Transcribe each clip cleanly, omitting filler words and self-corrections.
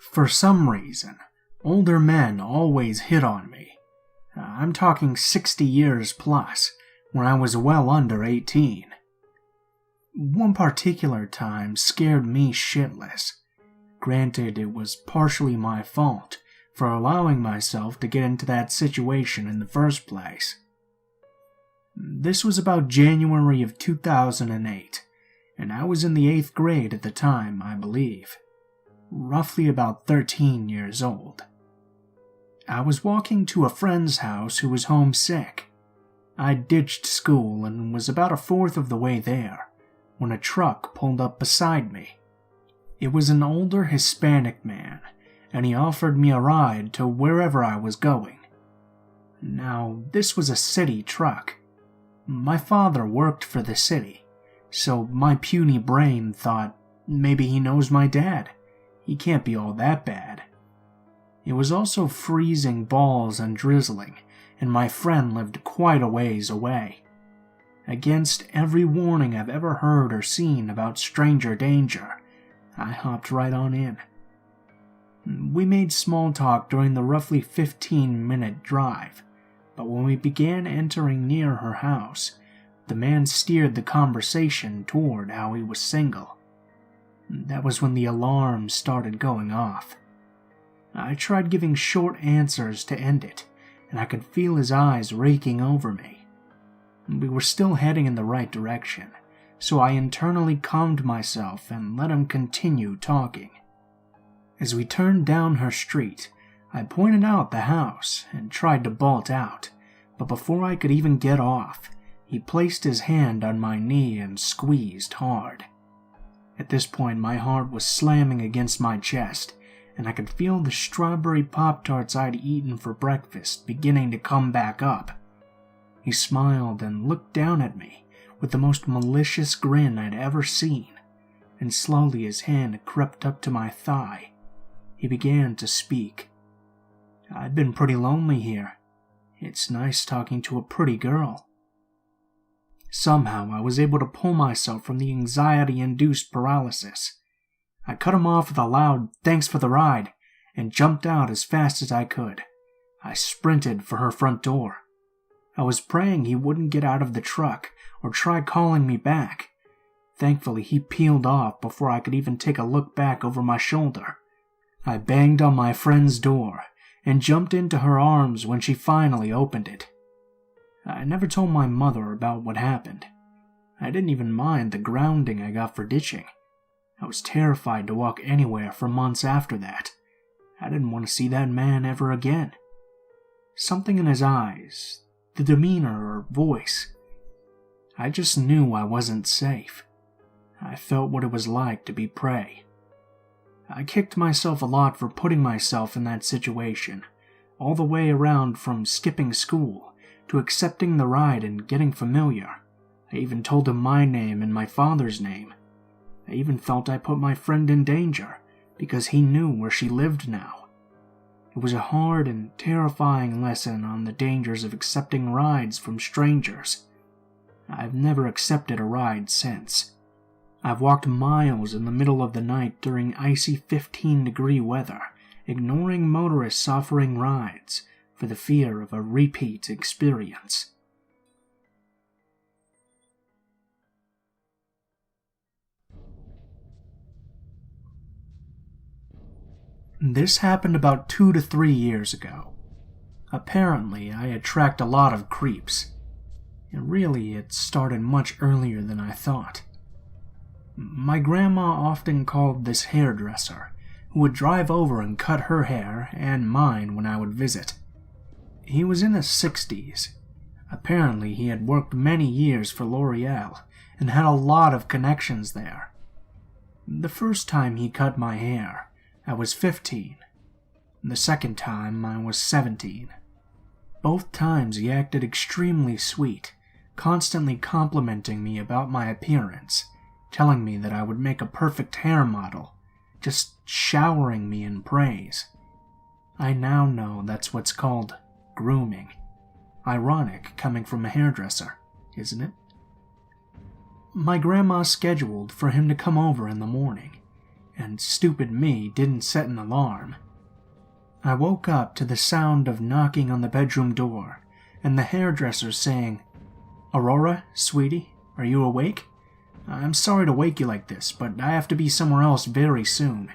For some reason, older men always hit on me. I'm talking 60 years plus, when I was well under 18. One particular time scared me shitless. Granted, it was partially my fault for allowing myself to get into that situation in the first place. This was about January of 2008, and I was in the 8th grade at the time, I believe. Roughly about 13 years old. I was walking to a friend's house who was homesick. I ditched school and was about a fourth of the way there when a truck pulled up beside me. It was an older Hispanic man, and he offered me a ride to wherever I was going. Now, this was a city truck. My father worked for the city, so my puny brain thought maybe he knows my dad. He can't be all that bad. It was also freezing balls and drizzling, and my friend lived quite a ways away. Against every warning I've ever heard or seen about stranger danger, I hopped right on in. We made small talk during the roughly 15-minute drive, but when we began entering near her house, the man steered the conversation toward how he was single. That was when the alarm started going off. I tried giving short answers to end it, and I could feel his eyes raking over me. We were still heading in the right direction, so I internally calmed myself and let him continue talking. As we turned down her street, I pointed out the house and tried to bolt out, but before I could even get off, he placed his hand on my knee and squeezed hard. At this point, my heart was slamming against my chest, and I could feel the strawberry Pop-Tarts I'd eaten for breakfast beginning to come back up. He smiled and looked down at me with the most malicious grin I'd ever seen, and slowly his hand crept up to my thigh. He began to speak. "I've been pretty lonely here. It's nice talking to a pretty girl." Somehow I was able to pull myself from the anxiety-induced paralysis. I cut him off with a loud "thanks for the ride" and jumped out as fast as I could. I sprinted for her front door. I was praying he wouldn't get out of the truck or try calling me back. Thankfully, he peeled off before I could even take a look back over my shoulder. I banged on my friend's door and jumped into her arms when she finally opened it. I never told my mother about what happened. I didn't even mind the grounding I got for ditching. I was terrified to walk anywhere for months after that. I didn't want to see that man ever again. Something in his eyes, the demeanor or voice. I just knew I wasn't safe. I felt what it was like to be prey. I kicked myself a lot for putting myself in that situation, all the way around from skipping school to accepting the ride and getting familiar. I even told him my name and my father's name. I even felt I put my friend in danger because he knew where she lived now. It was a hard and terrifying lesson on the dangers of accepting rides from strangers. I've never accepted a ride since. I've walked miles in the middle of the night during icy 15-degree weather, ignoring motorists offering rides for the fear of a repeat experience. This happened about 2 to 3 years ago. Apparently, I attract a lot of creeps. And really, it started much earlier than I thought. My grandma often called this hairdresser, who would drive over and cut her hair and mine when I would visit. He was in his 60s. Apparently, he had worked many years for L'Oreal and had a lot of connections there. The first time he cut my hair, I was 15. The second time, I was 17. Both times he acted extremely sweet, constantly complimenting me about my appearance, telling me that I would make a perfect hair model, just showering me in praise. I now know that's what's called grooming. Ironic coming from a hairdresser, isn't it? My grandma scheduled for him to come over in the morning, and stupid me didn't set an alarm. I woke up to the sound of knocking on the bedroom door and the hairdresser saying, "Aurora, sweetie, are you awake? I'm sorry to wake you like this, but I have to be somewhere else very soon.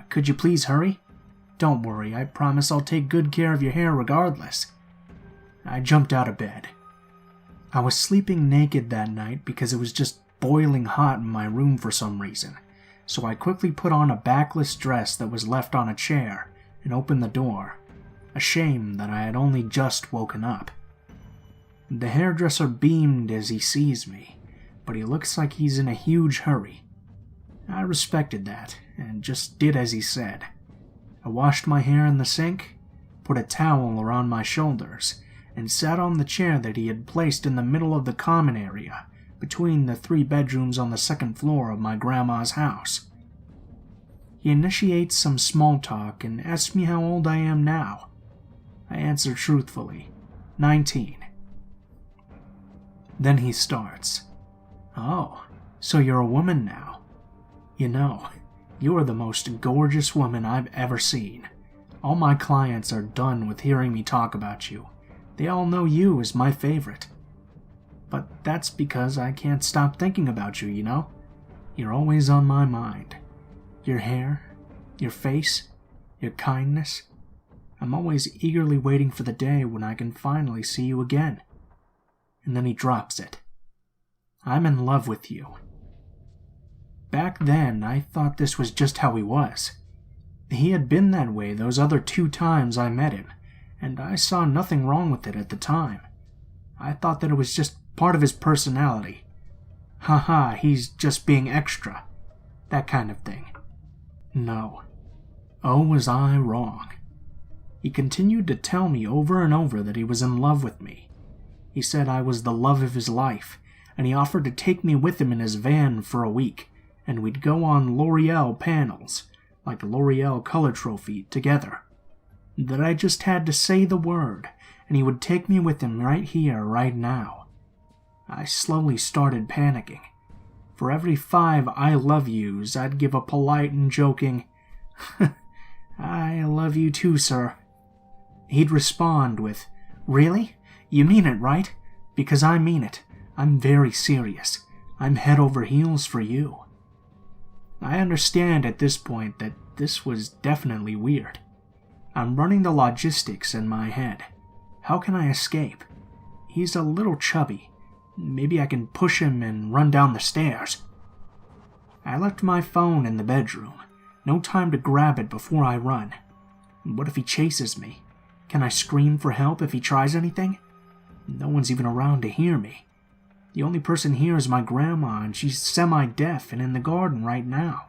Could you please hurry? Don't worry, I promise I'll take good care of your hair regardless." I jumped out of bed. I was sleeping naked that night because it was just boiling hot in my room for some reason, so I quickly put on a backless dress that was left on a chair and opened the door. A shame that I had only just woken up. The hairdresser beamed as he sees me, but he looks like he's in a huge hurry. I respected that and just did as he said. I washed my hair in the sink, put a towel around my shoulders, and sat on the chair that he had placed in the middle of the common area between the 3 bedrooms on the 2nd floor of my grandma's house. He initiates some small talk and asks me how old I am now. I answer truthfully, 19. Then he starts, "Oh, so you're a woman now. You know, you are the most gorgeous woman I've ever seen. All my clients are done with hearing me talk about you. They all know you as my favorite. But that's because I can't stop thinking about you, you know? You're always on my mind. Your hair, your face, your kindness. I'm always eagerly waiting for the day when I can finally see you again." And then he drops it. "I'm in love with you." Back then, I thought this was just how he was. He had been that way those other 2 times I met him, and I saw nothing wrong with it at the time. I thought that it was just part of his personality. Haha, he's just being extra. That kind of thing. No. Oh, was I wrong. He continued to tell me over and over that he was in love with me. He said I was the love of his life, and he offered to take me with him in his van for a week, and we'd go on L'Oreal panels, like the L'Oreal Color Trophy, together. That I just had to say the word, and he would take me with him right here, right now. I slowly started panicking. For every 5 "I love yous," I'd give a polite and joking, "I love you too, sir." He'd respond with, "Really? You mean it, right? Because I mean it. I'm very serious. I'm head over heels for you." I understand at this point that this was definitely weird. I'm running the logistics in my head. How can I escape? He's a little chubby. Maybe I can push him and run down the stairs. I left my phone in the bedroom. No time to grab it before I run. What if he chases me? Can I scream for help if he tries anything? No one's even around to hear me. The only person here is my grandma, and she's semi-deaf and in the garden right now.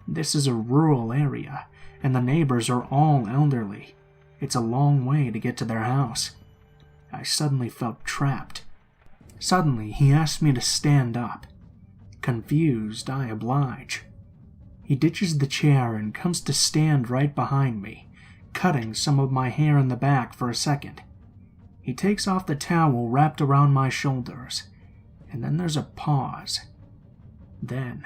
This is a rural area, and the neighbors are all elderly. It's a long way to get to their house. I suddenly felt trapped. Suddenly, he asked me to stand up. Confused, I oblige. He ditches the chair and comes to stand right behind me, cutting some of my hair in the back for a second. He takes off the towel wrapped around my shoulders, and then there's a pause. Then,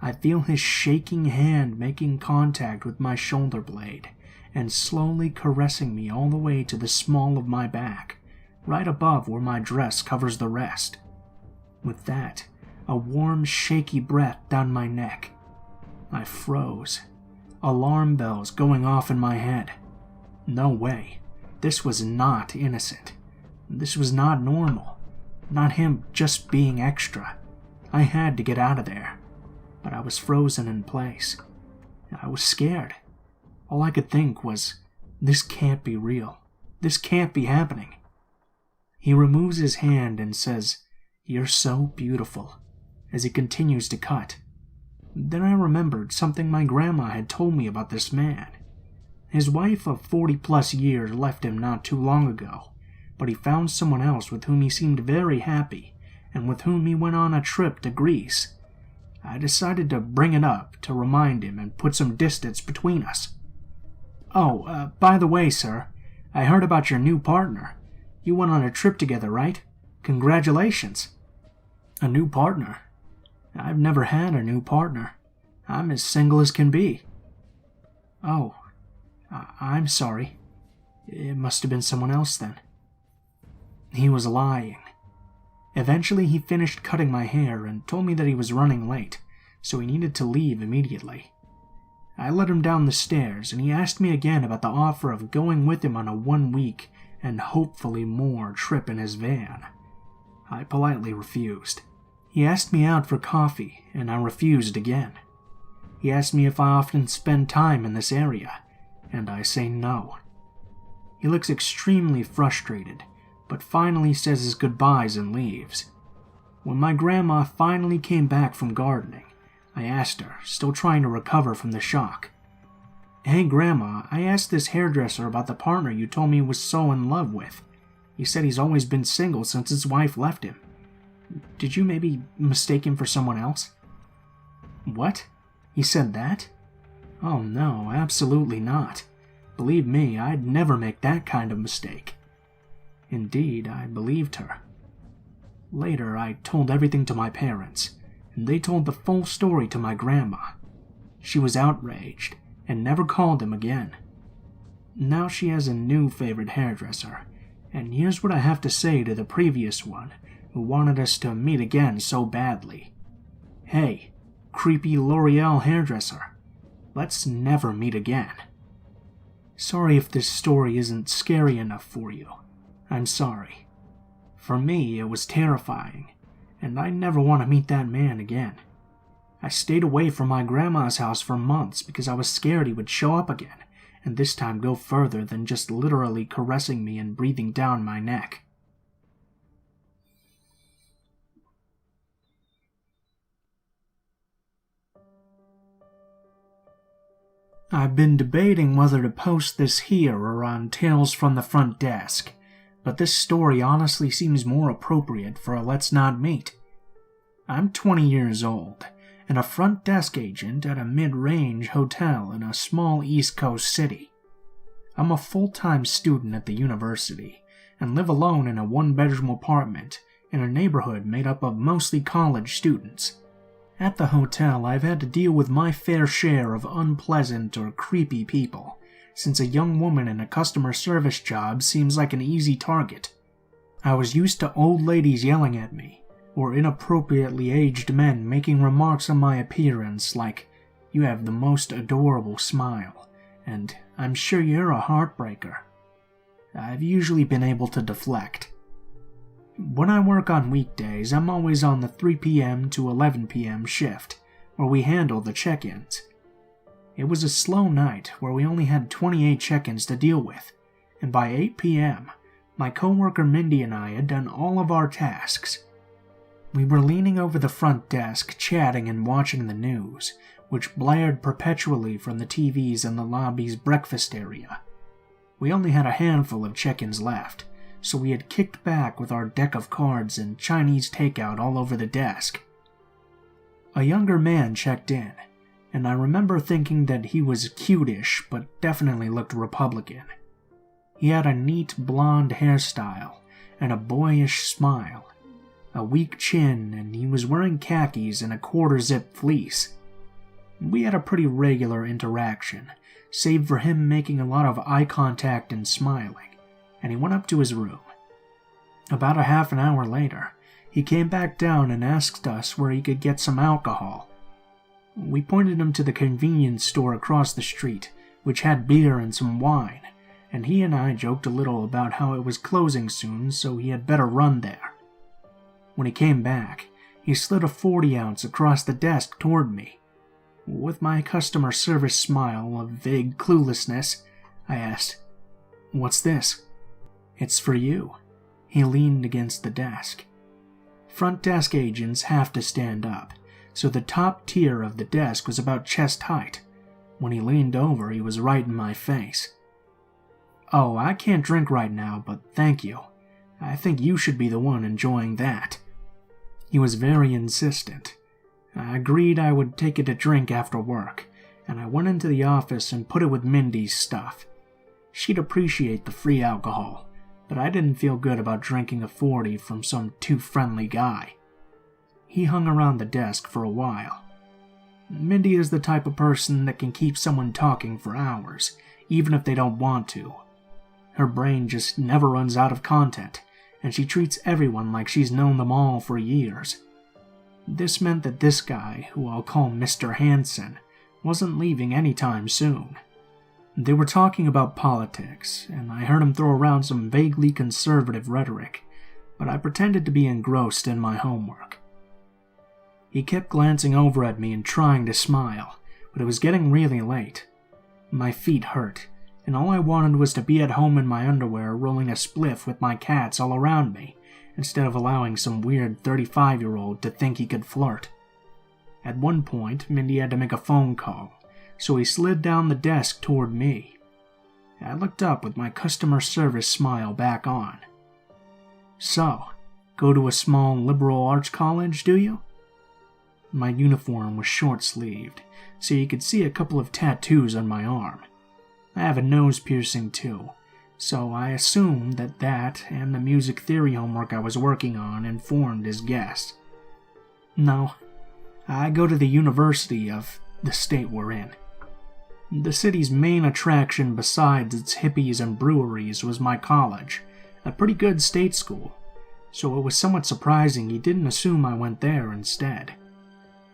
I feel his shaking hand making contact with my shoulder blade and slowly caressing me all the way to the small of my back, right above where my dress covers the rest. With that, a warm, shaky breath down my neck. I froze. Alarm bells going off in my head. No way. This was not innocent. This was not normal. Not him just being extra. I had to get out of there. But I was frozen in place. I was scared. All I could think was, this can't be real. This can't be happening. He removes his hand and says, "You're so beautiful," as he continues to cut. Then I remembered something my grandma had told me about this man. His wife of 40-plus years left him not too long ago, but he found someone else with whom he seemed very happy, and with whom he went on a trip to Greece. I decided to bring it up to remind him and put some distance between us. "Oh, by the way, sir, I heard about your new partner. You went on a trip together, right? Congratulations." A new partner? I've never had a new partner. I'm as single as can be." "Oh, I'm sorry. It must have been someone else then." He was lying. Eventually, he finished cutting my hair and told me that he was running late, so he needed to leave immediately. I led him down the stairs, and he asked me again about the offer of going with him on a 1-week and hopefully more trip in his van. I politely refused. He asked me out for coffee, and I refused again. He asked me if I often spend time in this area, and I say no. He looks extremely frustrated, but finally says his goodbyes and leaves. When my grandma finally came back from gardening, I asked her, still trying to recover from the shock, "Hey Grandma, I asked this hairdresser about the partner you told me he was so in love with. He said he's always been single since his wife left him. Did you maybe mistake him for someone else?" "What? He said that? Oh no, absolutely not. Believe me, I'd never make that kind of mistake." Indeed, I believed her. Later, I told everything to my parents, and they told the full story to my grandma. She was outraged and never called him again. Now she has a new favorite hairdresser, and here's what I have to say to the previous one who wanted us to meet again so badly. Hey, creepy L'Oreal hairdresser, let's never meet again. Sorry if this story isn't scary enough for you. I'm sorry. For me, it was terrifying, and I never want to meet that man again. I stayed away from my grandma's house for months because I was scared he would show up again, and this time go further than just literally caressing me and breathing down my neck. I've been debating whether to post this here or on Tales from the Front Desk, but this story honestly seems more appropriate for a Let's Not Meet. I'm 20 years old, and a front desk agent at a mid-range hotel in a small East Coast city. I'm a full-time student at the university, and live alone in a 1-bedroom apartment in a neighborhood made up of mostly college students. At the hotel, I've had to deal with my fair share of unpleasant or creepy people, since a young woman in a customer service job seems like an easy target. I was used to old ladies yelling at me, or inappropriately aged men making remarks on my appearance like, "You have the most adorable smile," and "I'm sure you're a heartbreaker." I've usually been able to deflect. When I work on weekdays, I'm always on the 3 p.m. to 11 p.m. shift, where we handle the check-ins. It was a slow night where we only had 28 check-ins to deal with, and by 8 p.m., my coworker Mindy and I had done all of our tasks. We were leaning over the front desk, chatting and watching the news, which blared perpetually from the TVs in the lobby's breakfast area. We only had a handful of check-ins left, so we had kicked back with our deck of cards and Chinese takeout all over the desk. A younger man checked in, and I remember thinking that he was cute-ish, but definitely looked Republican. He had a neat blonde hairstyle and a boyish smile, a weak chin, and he was wearing khakis and a quarter-zip fleece. We had a pretty regular interaction, save for him making a lot of eye contact and smiling, and he went up to his room. About a half an hour later, he came back down and asked us where he could get some alcohol. We pointed him to the convenience store across the street, which had beer and some wine, and he and I joked a little about how it was closing soon, so he had better run there. When he came back, he slid a 40-ounce across the desk toward me. With my customer service smile of vague cluelessness, I asked, "What's this?" "It's for you." He leaned against the desk. Front desk agents have to stand up, so the top tier of the desk was about chest height. When he leaned over, he was right in my face. "Oh, I can't drink right now, but thank you. I think you should be the one enjoying that." He was very insistent. I agreed I would take it a drink after work, and I went into the office and put it with Mindy's stuff. She'd appreciate the free alcohol, but I didn't feel good about drinking a 40 from some too friendly guy. He hung around the desk for a while. Mindy is the type of person that can keep someone talking for hours, even if they don't want to. Her brain just never runs out of content, and she treats everyone like she's known them all for years. This meant that this guy, who I'll call Mr. Hanson, wasn't leaving anytime soon. They were talking about politics, and I heard him throw around some vaguely conservative rhetoric, but I pretended to be engrossed in my homework. He kept glancing over at me and trying to smile, but it was getting really late. My feet hurt, and all I wanted was to be at home in my underwear rolling a spliff with my cats all around me, instead of allowing some weird 35-year-old to think he could flirt. At one point, Mindy had to make a phone call, so he slid down the desk toward me. I looked up with my customer service smile back on. "So, go to a small liberal arts college, do you?" My uniform was short-sleeved, so you could see a couple of tattoos on my arm. I have a nose piercing too, so I assumed that and the music theory homework I was working on informed his guess. "No, I go to the University of the state we're in." The city's main attraction besides its hippies and breweries was my college, a pretty good state school, so it was somewhat surprising he didn't assume I went there instead.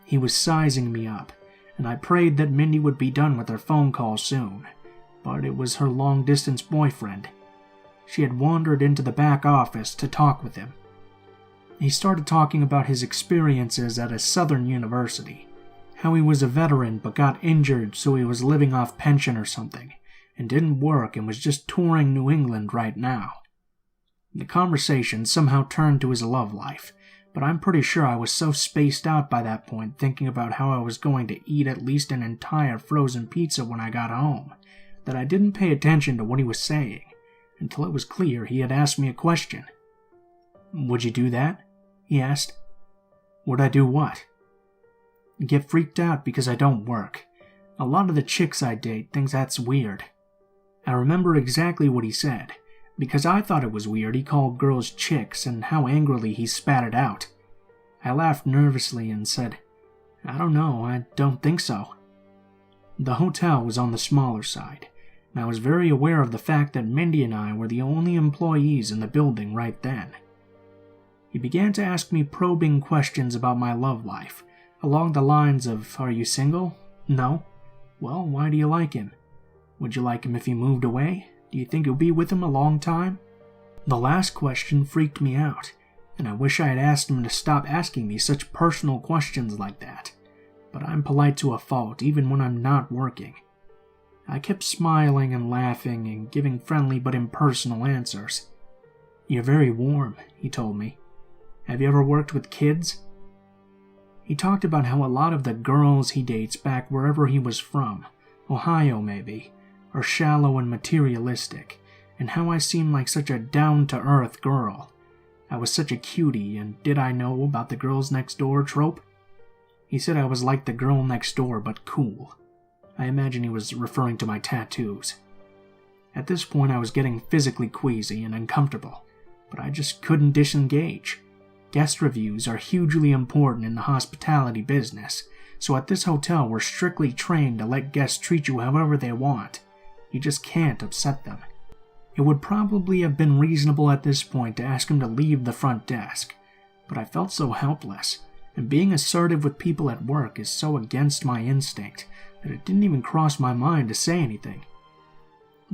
He was sizing me up, and I prayed that Mindy would be done with her phone call soon, but it was her long-distance boyfriend. She had wandered into the back office to talk with him. He started talking about his experiences at a southern university, how he was a veteran but got injured so he was living off pension or something, and didn't work and was just touring New England right now. The conversation somehow turned to his love life, but I'm pretty sure I was so spaced out by that point thinking about how I was going to eat at least an entire frozen pizza when I got home, that I didn't pay attention to what he was saying, until it was clear he had asked me a question. "Would you do that?" he asked. "Would I do what?" "Get freaked out because I don't work. A lot of the chicks I date think that's weird." I remember exactly what he said, because I thought it was weird he called girls chicks and how angrily he spat it out. I laughed nervously and said, "I don't know, I don't think so." The hotel was on the smaller side, and I was very aware of the fact that Mindy and I were the only employees in the building right then. He began to ask me probing questions about my love life, along the lines of, "Are you single? No? Well, why do you like him? Would you like him if he moved away? Do you think you'll be with him a long time?" The last question freaked me out, and I wish I had asked him to stop asking me such personal questions like that. But I'm polite to a fault even when I'm not working. I kept smiling and laughing and giving friendly but impersonal answers. "You're very warm," he told me. "Have you ever worked with kids?" He talked about how a lot of the girls he dates back wherever he was from, Ohio maybe, are shallow and materialistic, and how I seemed like such a down-to-earth girl. I was such a cutie, and did I know about the girls next door trope? He said I was like the girl next door but cool. I imagine he was referring to my tattoos. At this point I was getting physically queasy and uncomfortable, but I just couldn't disengage. Guest reviews are hugely important in the hospitality business, so at this hotel we're strictly trained to let guests treat you however they want. You just can't upset them. It would probably have been reasonable at this point to ask him to leave the front desk, but I felt so helpless, and being assertive with people at work is so against my instinct that it didn't even cross my mind to say anything.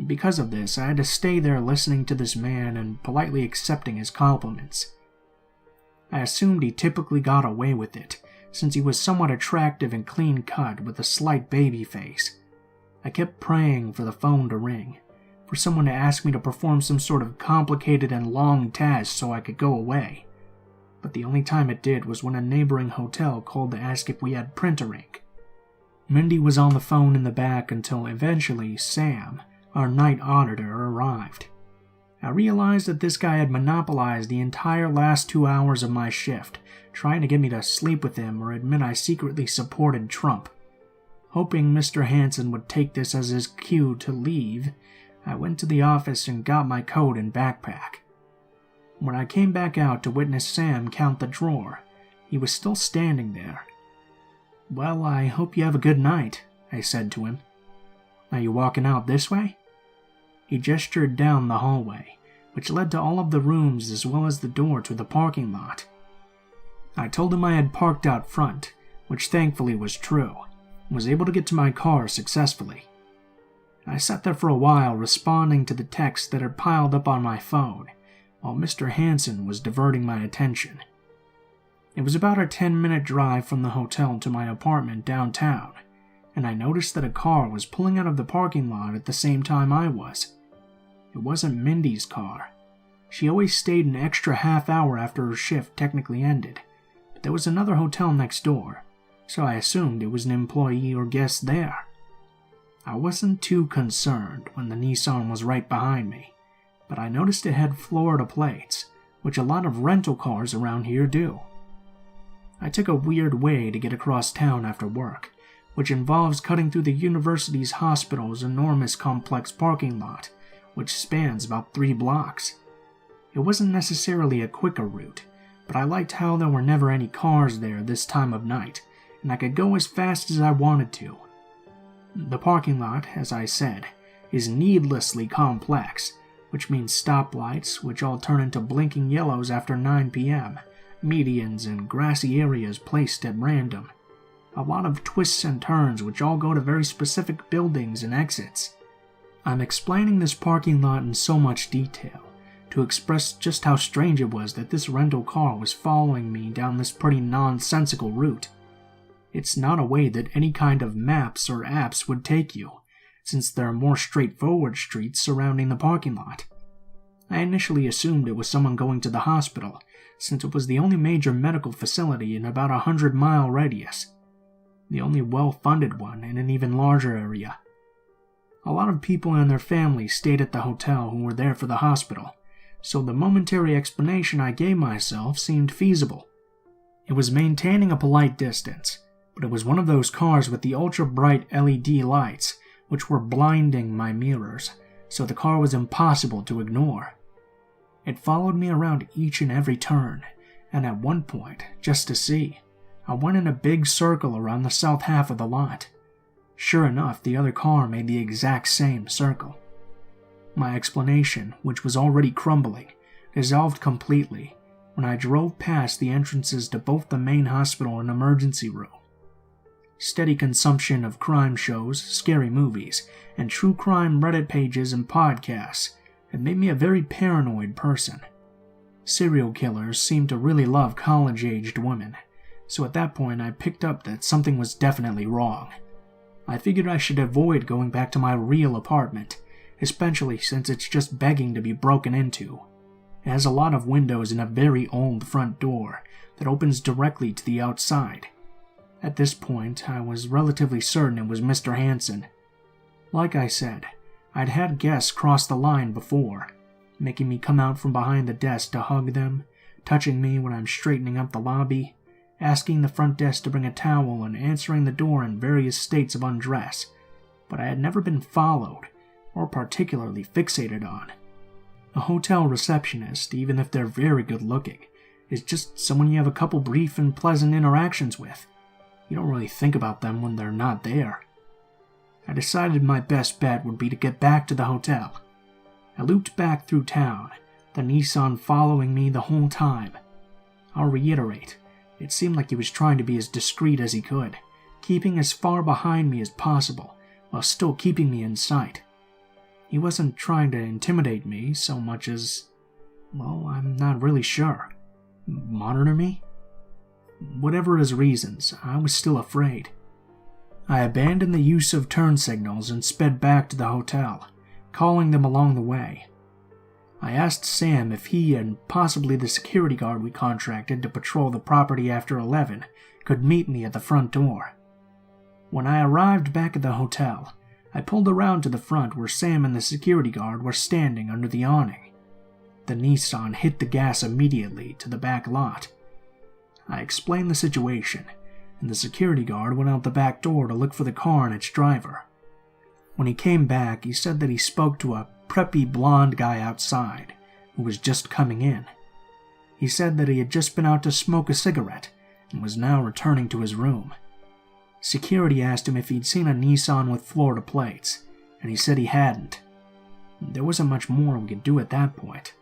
Because of this, I had to stay there listening to this man and politely accepting his compliments. I assumed he typically got away with it, since he was somewhat attractive and clean-cut with a slight baby face. I kept praying for the phone to ring, for someone to ask me to perform some sort of complicated and long task so I could go away. But the only time it did was when a neighboring hotel called to ask if we had printer ink. Mindy was on the phone in the back until eventually Sam, our night auditor, arrived. I realized that this guy had monopolized the entire last 2 hours of my shift, trying to get me to sleep with him or admit I secretly supported Trump. Hoping Mr. Hanson would take this as his cue to leave, I went to the office and got my coat and backpack. When I came back out to witness Sam count the drawer, he was still standing there. "Well, I hope you have a good night," I said to him. "Are you walking out this way?" He gestured down the hallway, which led to all of the rooms as well as the door to the parking lot. I told him I had parked out front, which thankfully was true, and was able to get to my car successfully. I sat there for a while responding to the texts that had piled up on my phone, while Mr. Hansen was diverting my attention. It was about a 10-minute drive from the hotel to my apartment downtown, and I noticed that a car was pulling out of the parking lot at the same time I was. It wasn't Mindy's car. She always stayed an extra half hour after her shift technically ended, but there was another hotel next door, so I assumed it was an employee or guest there. I wasn't too concerned when the Nissan was right behind me, but I noticed it had Florida plates, which a lot of rental cars around here do. I took a weird way to get across town after work, which involves cutting through the university's hospital's enormous complex parking lot, which spans about 3 blocks. It wasn't necessarily a quicker route, but I liked how there were never any cars there this time of night, and I could go as fast as I wanted to. The parking lot, as I said, is needlessly complex, which means stoplights which all turn into blinking yellows after 9 p.m., medians and grassy areas placed at random. A lot of twists and turns which all go to very specific buildings and exits. I'm explaining this parking lot in so much detail to express just how strange it was that this rental car was following me down this pretty nonsensical route. It's not a way that any kind of maps or apps would take you, since there are more straightforward streets surrounding the parking lot. I initially assumed it was someone going to the hospital, since it was the only major medical facility in about a 100-mile radius, the only well-funded one in an even larger area. A lot of people and their families stayed at the hotel who were there for the hospital, so the momentary explanation I gave myself seemed feasible. It was maintaining a polite distance, but it was one of those cars with the ultra-bright LED lights, which were blinding my mirrors, so the car was impossible to ignore. It followed me around each and every turn, and at one point, just to see, I went in a big circle around the south half of the lot. Sure enough, the other car made the exact same circle. My explanation, which was already crumbling, dissolved completely when I drove past the entrances to both the main hospital and emergency room. Steady consumption of crime shows, scary movies, and true crime Reddit pages and podcasts had made me a very paranoid person. Serial killers seem to really love college-aged women, so at that point I picked up that something was definitely wrong. I figured I should avoid going back to my real apartment, especially since it's just begging to be broken into. It has a lot of windows and a very old front door that opens directly to the outside. At this point, I was relatively certain it was Mr. Hansen. Like I said, I'd had guests cross the line before, making me come out from behind the desk to hug them, touching me when I'm straightening up the lobby, asking the front desk to bring a towel and answering the door in various states of undress, but I had never been followed or particularly fixated on. A hotel receptionist, even if they're very good looking, is just someone you have a couple brief and pleasant interactions with. You don't really think about them when they're not there. I decided my best bet would be to get back to the hotel. I looped back through town, the Nissan following me the whole time. I'll reiterate, it seemed like he was trying to be as discreet as he could, keeping as far behind me as possible, while still keeping me in sight. He wasn't trying to intimidate me so much as, well, I'm not really sure. Monitor me? Whatever his reasons, I was still afraid. I abandoned the use of turn signals and sped back to the hotel, calling them along the way. I asked Sam if he and possibly the security guard we contracted to patrol the property after 11 could meet me at the front door. When I arrived back at the hotel, I pulled around to the front where Sam and the security guard were standing under the awning. The Nissan hit the gas immediately to the back lot. I explained the situation, and the security guard went out the back door to look for the car and its driver. When he came back, he said that he spoke to a preppy blonde guy outside who was just coming in. He said that he had just been out to smoke a cigarette and was now returning to his room. Security asked him if he'd seen a Nissan with Florida plates, and he said he hadn't. There wasn't much more we could do at that point.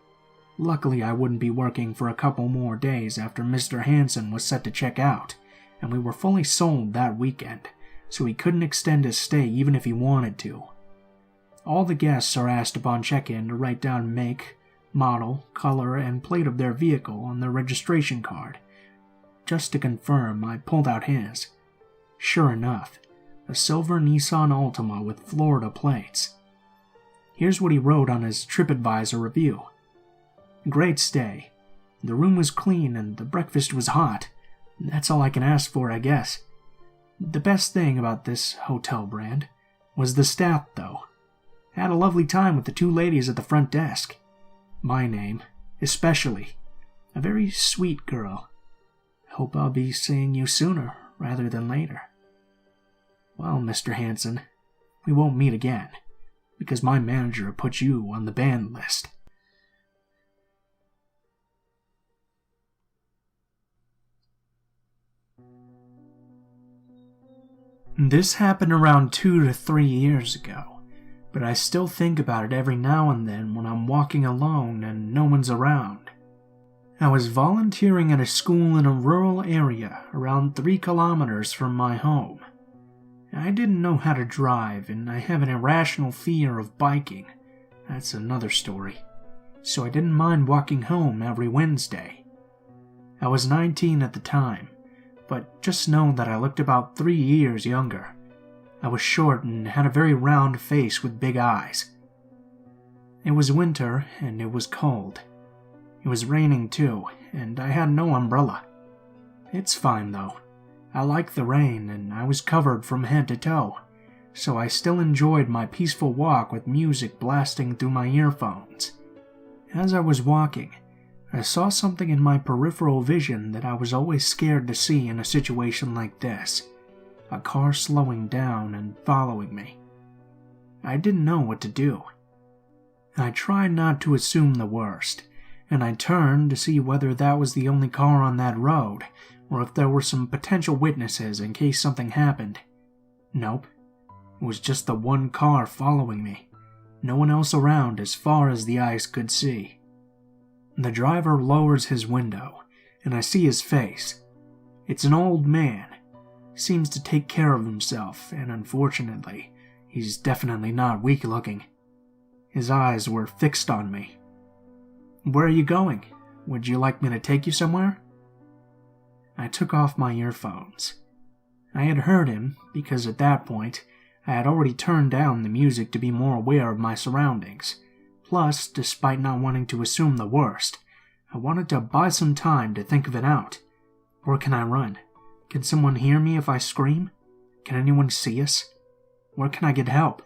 Luckily, I wouldn't be working for a couple more days after Mr. Hansen was set to check out, and we were fully sold that weekend, so he couldn't extend his stay even if he wanted to. All the guests are asked upon check-in to write down make, model, color, and plate of their vehicle on their registration card. Just to confirm, I pulled out his. Sure enough, a silver Nissan Altima with Florida plates. Here's what he wrote on his TripAdvisor review. Great stay. The room was clean and the breakfast was hot. That's all I can ask for, I guess. The best thing about this hotel brand was the staff, though. Had a lovely time with the two ladies at the front desk. My name, especially. A very sweet girl. Hope I'll be seeing you sooner rather than later. Well, Mr. Hansen, we won't meet again, because my manager put you on the banned list. This happened around 2 to 3 years ago, but I still think about it every now and then when I'm walking alone and no one's around. I was volunteering at a school in a rural area around 3 kilometers from my home. I didn't know how to drive, and I have an irrational fear of biking. That's another story. So I didn't mind walking home every Wednesday. I was 19 at the time, but just know that I looked about 3 years younger. I was short and had a very round face with big eyes. It was winter, and it was cold. It was raining too, and I had no umbrella. It's fine though. I like the rain, and I was covered from head to toe, so I still enjoyed my peaceful walk with music blasting through my earphones. As I was walking, I saw something in my peripheral vision that I was always scared to see in a situation like this. A car slowing down and following me. I didn't know what to do. I tried not to assume the worst, and I turned to see whether that was the only car on that road, or if there were some potential witnesses in case something happened. Nope. It was just the one car following me. No one else around as far as the eyes could see. The driver lowers his window, and I see his face. It's an old man. Seems to take care of himself, and unfortunately, he's definitely not weak-looking. His eyes were fixed on me. "Where are you going? Would you like me to take you somewhere?" I took off my earphones. I had heard him, because at that point, I had already turned down the music to be more aware of my surroundings. Plus, despite not wanting to assume the worst, I wanted to buy some time to think of it out. Where can I run? Can someone hear me if I scream? Can anyone see us? Where can I get help?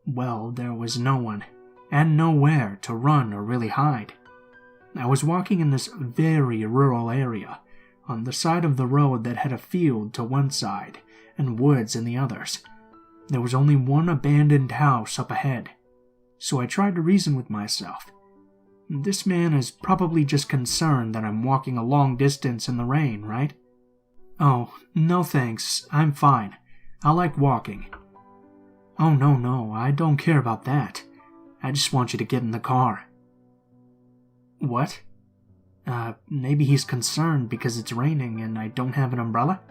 Well, there was no one, and nowhere to run or really hide. I was walking in this very rural area, on the side of the road that had a field to one side and woods in the others. There was only one abandoned house up ahead, so I tried to reason with myself. This man is probably just concerned that I'm walking a long distance in the rain, right? "Oh, no thanks, I'm fine. I like walking." "Oh, no, I don't care about that. I just want you to get in the car." "What? Maybe he's concerned because it's raining and I don't have an umbrella?"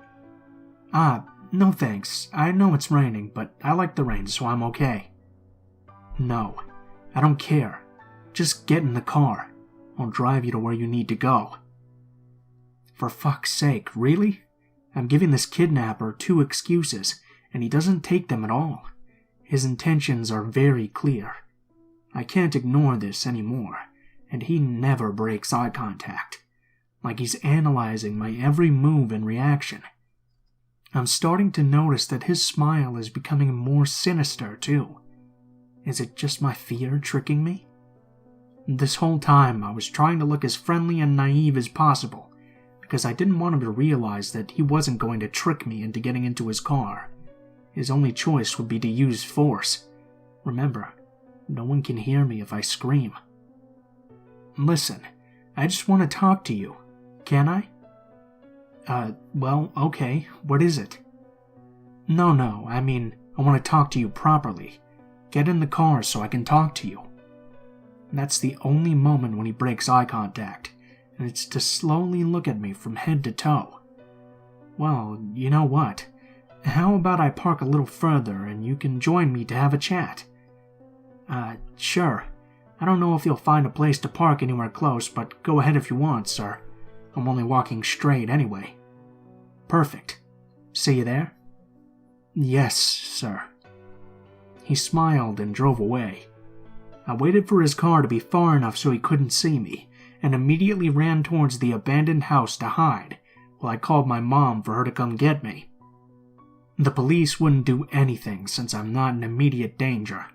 No thanks. I know it's raining, but I like the rain, so I'm okay." "No, I don't care. Just get in the car. I'll drive you to where you need to go." For fuck's sake, really? I'm giving this kidnapper 2 excuses, and he doesn't take them at all. His intentions are very clear. I can't ignore this anymore, and he never breaks eye contact. Like he's analyzing my every move and reaction. I'm starting to notice that his smile is becoming more sinister, too. Is it just my fear tricking me? This whole time, I was trying to look as friendly and naive as possible, because I didn't want him to realize that he wasn't going to trick me into getting into his car. His only choice would be to use force. Remember, no one can hear me if I scream. "Listen, I just want to talk to you. Can I?" Well, okay, what is it?" No, I mean, I want to talk to you properly. Get in the car so I can talk to you. That's the only moment when he breaks eye contact, and it's to slowly look at me from head to toe. Well, you know what? How about I park a little further and you can join me to have a chat? Sure. I don't know if you'll find a place to park anywhere close, but go ahead if you want, sir. I'm only walking straight anyway. Perfect. See you there? Yes, sir. He smiled and drove away. I waited for his car to be far enough so he couldn't see me, and immediately ran towards the abandoned house to hide, while I called my mom for her to come get me. The police wouldn't do anything since I'm not in immediate danger.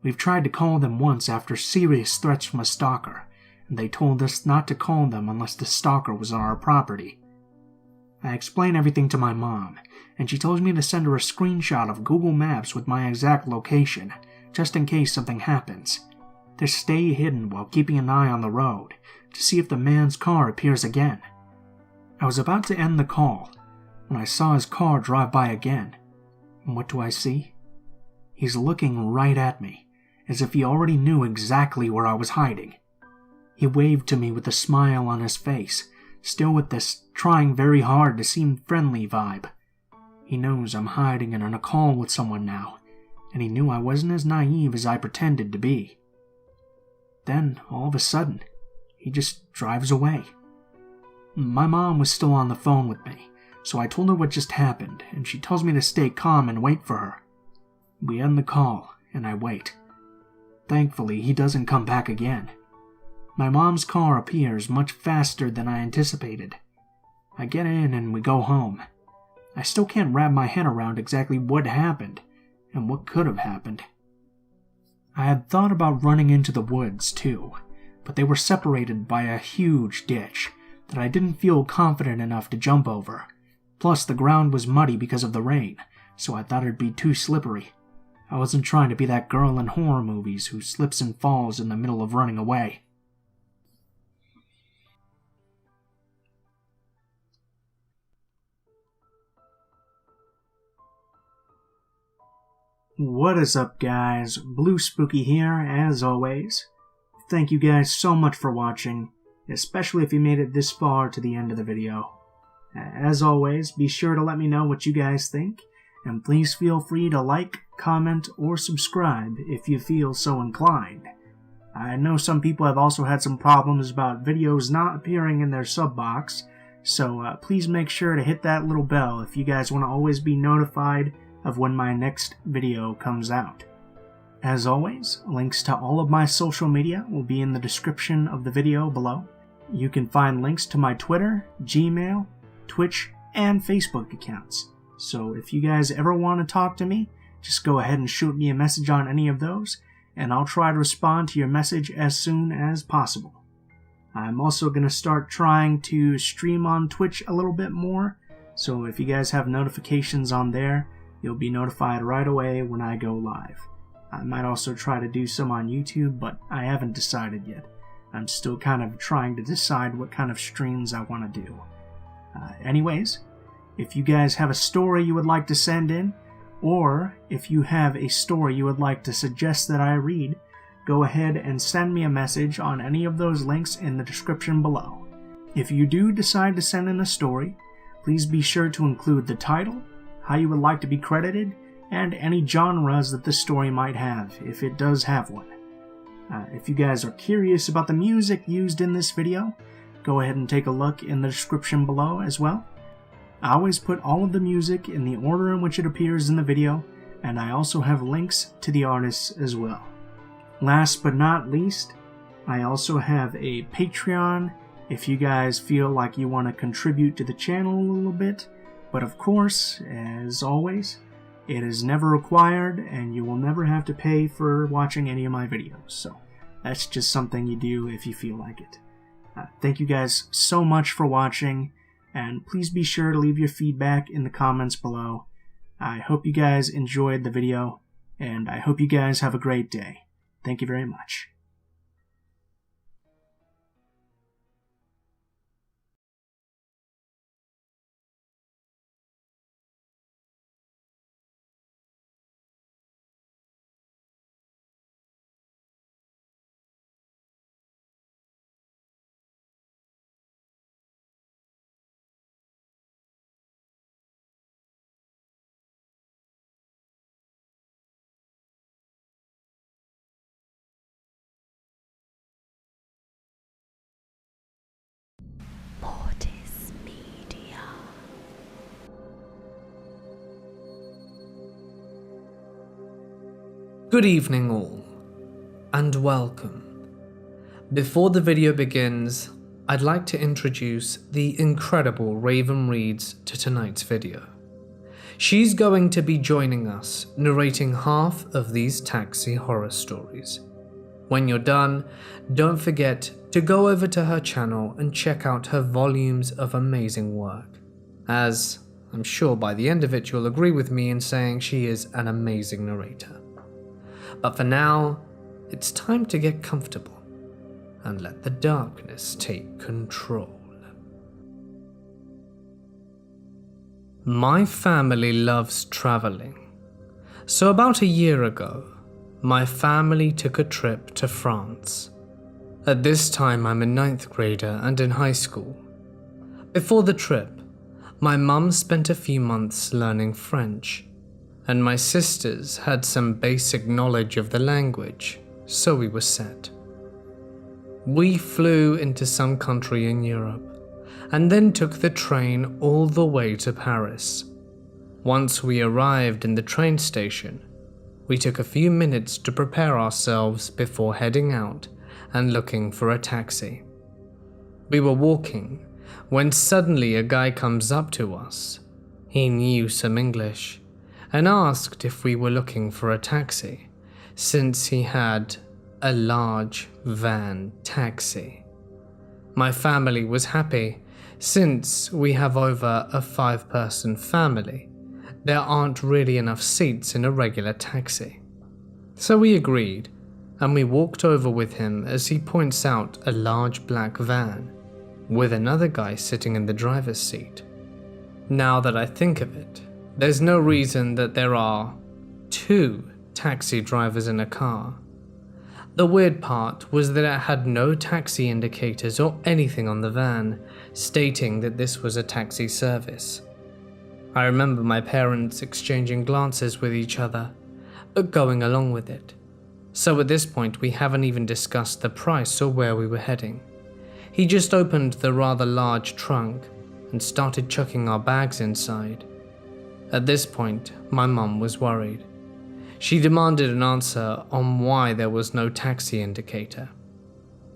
We've tried to call them once after serious threats from a stalker, and they told us not to call them unless the stalker was on our property. I explained everything to my mom, and she told me to send her a screenshot of Google Maps with my exact location, just in case something happens. To stay hidden while keeping an eye on the road, to see if the man's car appears again. I was about to end the call, when I saw his car drive by again. And what do I see? He's looking right at me, as if he already knew exactly where I was hiding. He waved to me with a smile on his face, still with this trying very hard to seem friendly vibe. He knows I'm hiding and on a call with someone now, and he knew I wasn't as naive as I pretended to be. Then, all of a sudden, he just drives away. My mom was still on the phone with me, so I told her what just happened, and she tells me to stay calm and wait for her. We end the call, and I wait. Thankfully, he doesn't come back again. My mom's car appears much faster than I anticipated. I get in and we go home. I still can't wrap my head around exactly what happened, and what could have happened. I had thought about running into the woods, too, but they were separated by a huge ditch that I didn't feel confident enough to jump over. Plus, the ground was muddy because of the rain, so I thought it'd be too slippery. I wasn't trying to be that girl in horror movies who slips and falls in the middle of running away. What is up, guys? Blue Spooky here, as always. Thank you guys so much for watching, especially if you made it this far to the end of the video. As always, be sure to let me know what you guys think, and please feel free to like, comment, or subscribe if you feel so inclined. I know some people have also had some problems about videos not appearing in their sub box, so please make sure to hit that little bell if you guys want to always be notified of when my next video comes out. As always, links to all of my social media will be in the description of the video below. You can find links to my Twitter, Gmail, Twitch, and Facebook accounts. So if you guys ever want to talk to me, just go ahead and shoot me a message on any of those, and I'll try to respond to your message as soon as possible. I'm also going to start trying to stream on Twitch a little bit more, so if you guys have notifications on there, you'll be notified right away when I go live. I might also try to do some on YouTube, but I haven't decided yet. I'm still kind of trying to decide what kind of streams I want to do. Anyways, if you guys have a story you would like to send in, or if you have a story you would like to suggest that I read, go ahead and send me a message on any of those links in the description below. If you do decide to send in a story, please be sure to include the title, how you would like to be credited, and any genres that the story might have, if it does have one. If you guys are curious about the music used in this video, go ahead and take a look in the description below as well. I always put all of the music in the order in which it appears in the video, and I also have links to the artists as well. Last but not least, I also have a Patreon if you guys feel like you want to contribute to the channel a little bit, but of course, as always, it is never required and you will never have to pay for watching any of my videos, so that's just something you do if you feel like it. Thank you guys so much for watching, and please be sure to leave your feedback in the comments below. I hope you guys enjoyed the video, and I hope you guys have a great day. Thank you very much. Good evening all, and welcome. Before the video begins, I'd like to introduce the incredible Raven Reads to tonight's video. She's going to be joining us, narrating half of these taxi horror stories. When you're done, don't forget to go over to her channel and check out her volumes of amazing work, as I'm sure by the end of it you'll agree with me in saying she is an amazing narrator. But for now, it's time to get comfortable and let the darkness take control. My family loves traveling. So about a year ago, my family took a trip to France. At this time, I'm a 9th grader and in high school. Before the trip, my mum spent a few months learning French, and my sisters had some basic knowledge of the language, so we were set. We flew into some country in Europe, and then took the train all the way to Paris. Once we arrived in the train station, we took a few minutes to prepare ourselves before heading out and looking for a taxi. We were walking when suddenly a guy comes up to us. He knew some English and asked if we were looking for a taxi, since he had a large van taxi. My family was happy, since we have over a 5-person family. There aren't really enough seats in a regular taxi. So we agreed, and we walked over with him as he points out a large black van, with another guy sitting in the driver's seat. Now that I think of it, there's no reason that there are 2 taxi drivers in a car. The weird part was that it had no taxi indicators or anything on the van, stating that this was a taxi service. I remember my parents exchanging glances with each other, but going along with it. So at this point we haven't even discussed the price or where we were heading. He just opened the rather large trunk and started chucking our bags inside. At this point, my mum was worried. She demanded an answer on why there was no taxi indicator.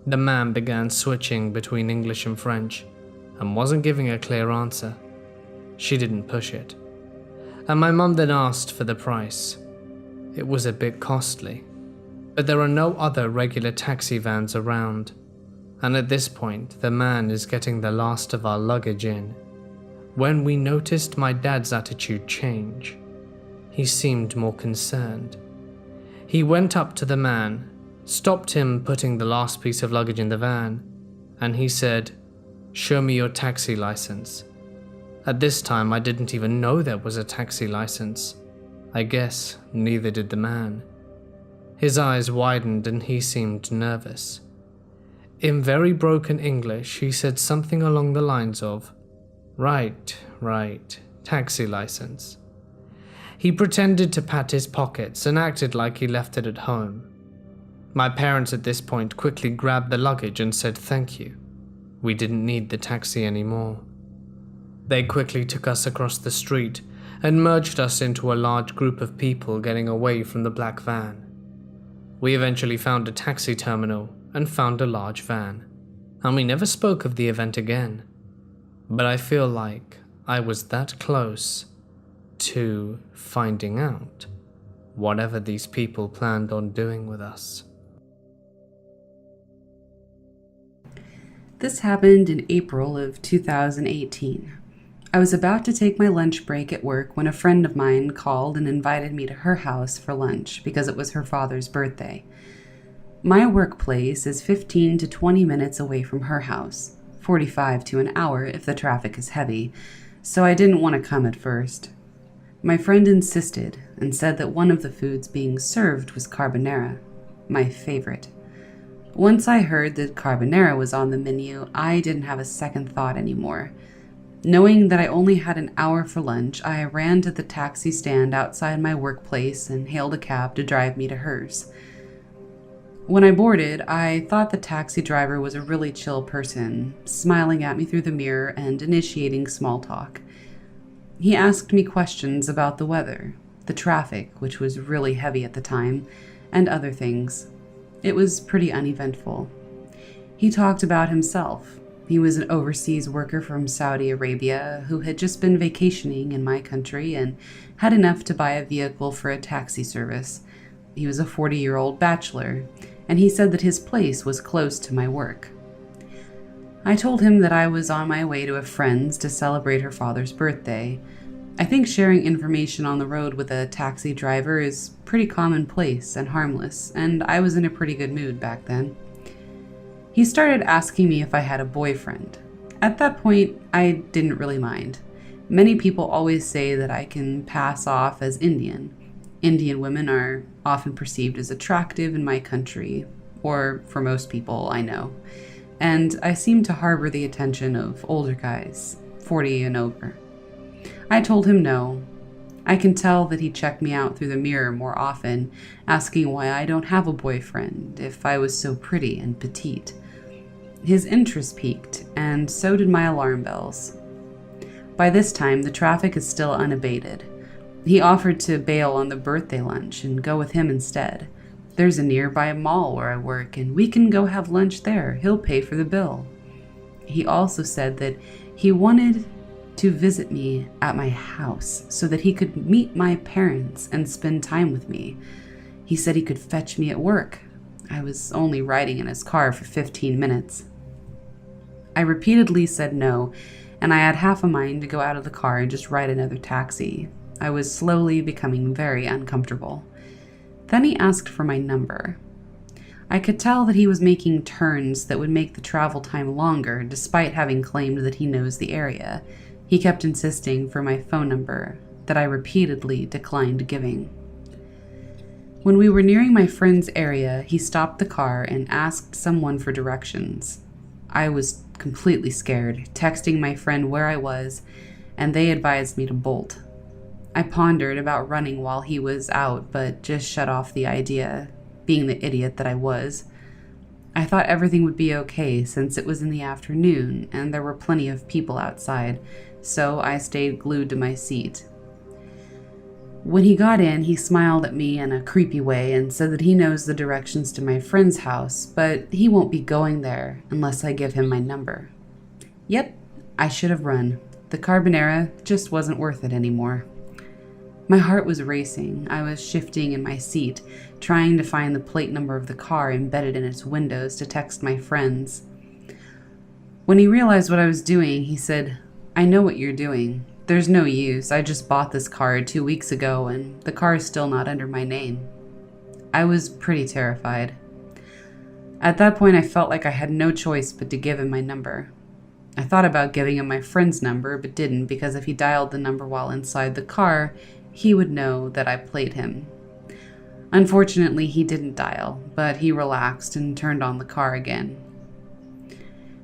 The man began switching between English and French and wasn't giving a clear answer. She didn't push it. And my mum then asked for the price. It was a bit costly, but there are no other regular taxi vans around. And at this point, the man is getting the last of our luggage in, when we noticed my dad's attitude change. He seemed more concerned. He went up to the man, stopped him putting the last piece of luggage in the van, and he said, "Show me your taxi license." At this time, I didn't even know there was a taxi license. I guess neither did the man. His eyes widened and he seemed nervous. In very broken English, he said something along the lines of, Right, taxi license." He pretended to pat his pockets and acted like he left it at home. My parents at this point quickly grabbed the luggage and said thank you. We didn't need the taxi anymore. They quickly took us across the street and merged us into a large group of people getting away from the black van. We eventually found a taxi terminal and found a large van, and we never spoke of the event again. But I feel like I was that close to finding out whatever these people planned on doing with us. This happened in April of 2018. I was about to take my lunch break at work when a friend of mine called and invited me to her house for lunch because it was her father's birthday. My workplace is 15 to 20 minutes away from her house, 45 to an hour if the traffic is heavy, so I didn't want to come at first. My friend insisted and said that one of the foods being served was carbonara, my favorite. Once I heard that carbonara was on the menu, I didn't have a second thought anymore. Knowing that I only had an hour for lunch, I ran to the taxi stand outside my workplace and hailed a cab to drive me to hers. When I boarded, I thought the taxi driver was a really chill person, smiling at me through the mirror and initiating small talk. He asked me questions about the weather, the traffic, which was really heavy at the time, and other things. It was pretty uneventful. He talked about himself. He was an overseas worker from Saudi Arabia who had just been vacationing in my country and had enough to buy a vehicle for a taxi service. He was a 40-year-old bachelor, and he said that his place was close to my work. I told him that I was on my way to a friend's to celebrate her father's birthday. I think sharing information on the road with a taxi driver is pretty commonplace and harmless, and I was in a pretty good mood back then. He started asking me if I had a boyfriend. At that point, I didn't really mind. Many people always say that I can pass off as Indian. Indian women are often perceived as attractive in my country, or for most people I know, and I seem to harbor the attention of older guys, 40 and over. I told him no. I can tell that he checked me out through the mirror more often, asking why I don't have a boyfriend if I was so pretty and petite. His interest peaked, and so did my alarm bells. By this time, the traffic is still unabated. He offered to bail on the birthday lunch and go with him instead. There's a nearby mall where I work, and we can go have lunch there. He'll pay for the bill. He also said that he wanted to visit me at my house so that he could meet my parents and spend time with me. He said he could fetch me at work. I was only riding in his car for 15 minutes. I repeatedly said no, and I had half a mind to go out of the car and just ride another taxi. I was slowly becoming very uncomfortable. Then he asked for my number. I could tell that he was making turns that would make the travel time longer, despite having claimed that he knows the area. He kept insisting for my phone number that I repeatedly declined giving. When we were nearing my friend's area, he stopped the car and asked someone for directions. I was completely scared, texting my friend where I was, and they advised me to bolt. I pondered about running while he was out, but just shut off the idea, being the idiot that I was. I thought everything would be okay since it was in the afternoon and there were plenty of people outside, so I stayed glued to my seat. When he got in, he smiled at me in a creepy way and said that he knows the directions to my friend's house, but he won't be going there unless I give him my number. Yep, I should have run. The carbonara just wasn't worth it anymore. My heart was racing. I was shifting in my seat, trying to find the plate number of the car embedded in its windows to text my friends. When he realized what I was doing, he said, "I know what you're doing. There's no use. I just bought this car 2 weeks ago, and the car is still not under my name." I was pretty terrified. At that point, I felt like I had no choice but to give him my number. I thought about giving him my friend's number, but didn't, because if he dialed the number while inside the car, he would know that I played him. Unfortunately, he didn't dial, but he relaxed and turned on the car again.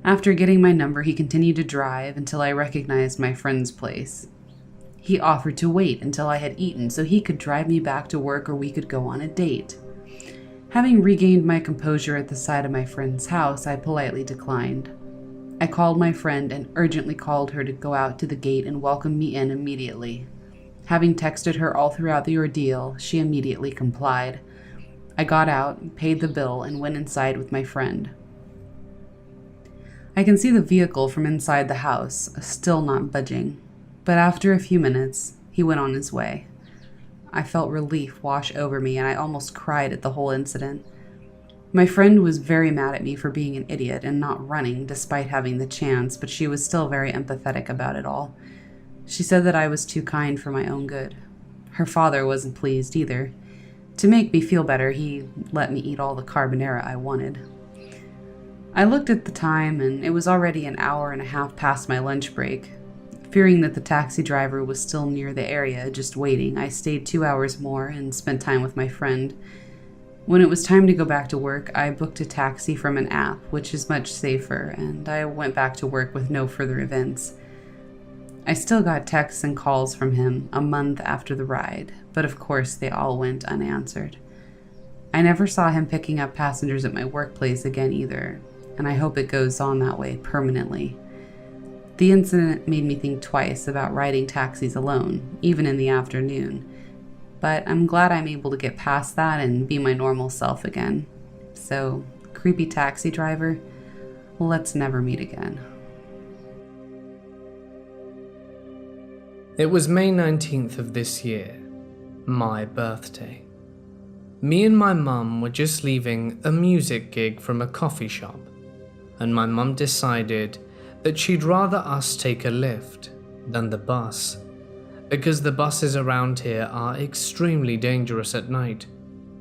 After getting my number, he continued to drive until I recognized my friend's place. He offered to wait until I had eaten so he could drive me back to work or we could go on a date. Having regained my composure at the sight of my friend's house, I politely declined. I called my friend and urgently called her to go out to the gate and welcome me in immediately. Having texted her all throughout the ordeal, she immediately complied. I got out, paid the bill, and went inside with my friend. I can see the vehicle from inside the house, still not budging, but after a few minutes, he went on his way. I felt relief wash over me, and I almost cried at the whole incident. My friend was very mad at me for being an idiot and not running despite having the chance, but she was still very empathetic about it all. She said that I was too kind for my own good. Her father wasn't pleased either. To make me feel better, he let me eat all the carbonara I wanted. I looked at the time, and it was already an hour and a half past my lunch break. Fearing that the taxi driver was still near the area, just waiting, I stayed 2 hours more and spent time with my friend. When it was time to go back to work, I booked a taxi from an app, which is much safer, and I went back to work with no further events. I still got texts and calls from him a month after the ride, but of course they all went unanswered. I never saw him picking up passengers at my workplace again either, and I hope it goes on that way permanently. The incident made me think twice about riding taxis alone, even in the afternoon. but I'm glad I'm able to get past that and be my normal self again. So, creepy taxi driver, let's never meet again. It was May 19th of this year, my birthday. Me and my mum were just leaving a music gig from a coffee shop, and my mum decided that she'd rather us take a lift than the bus, because the buses around here are extremely dangerous at night,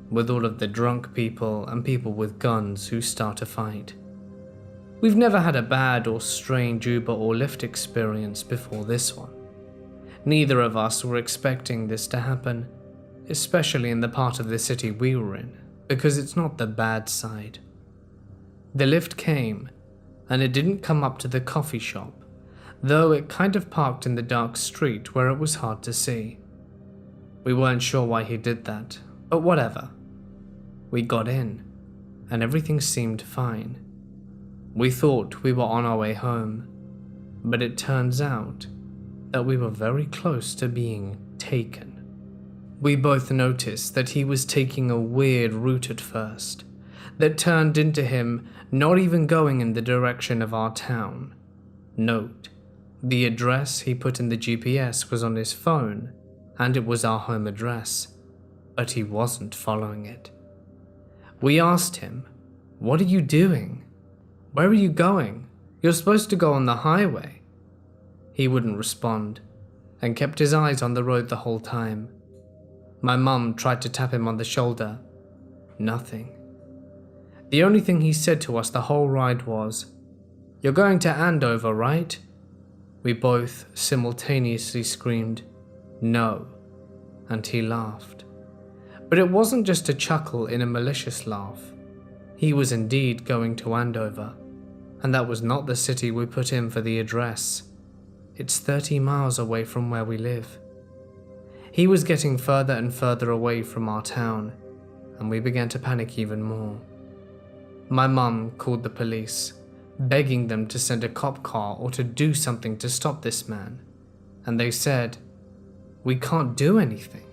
with all of the drunk people and people with guns who start a fight. We've never had a bad or strange Uber or Lyft experience before this one. Neither of us were expecting this to happen, especially in the part of the city we were in, because it's not the bad side. The lift came, and it didn't come up to the coffee shop, though it kind of parked in the dark street where it was hard to see. We weren't sure why he did that, but whatever. We got in, and everything seemed fine. We thought we were on our way home, but it turns out that we were very close to being taken. We both noticed that he was taking a weird route at first, that turned into him not even going in the direction of our town. Note, the address he put in the GPS was on his phone, and it was our home address, but he wasn't following it. We asked him, "What are you doing? Where are you going? You're supposed to go on the highway." He wouldn't respond, and kept his eyes on the road the whole time. My mum tried to tap him on the shoulder. Nothing. The only thing he said to us the whole ride was, "You're going to Andover, right?" We both simultaneously screamed, "No," and he laughed. But it wasn't just a chuckle in a malicious laugh. He was indeed going to Andover, and that was not the city we put in for the address. It's 30 miles away from where we live. He was getting further and further away from our town, and we began to panic even more. My mum called the police, begging them to send a cop car or to do something to stop this man, and they said, "We can't do anything."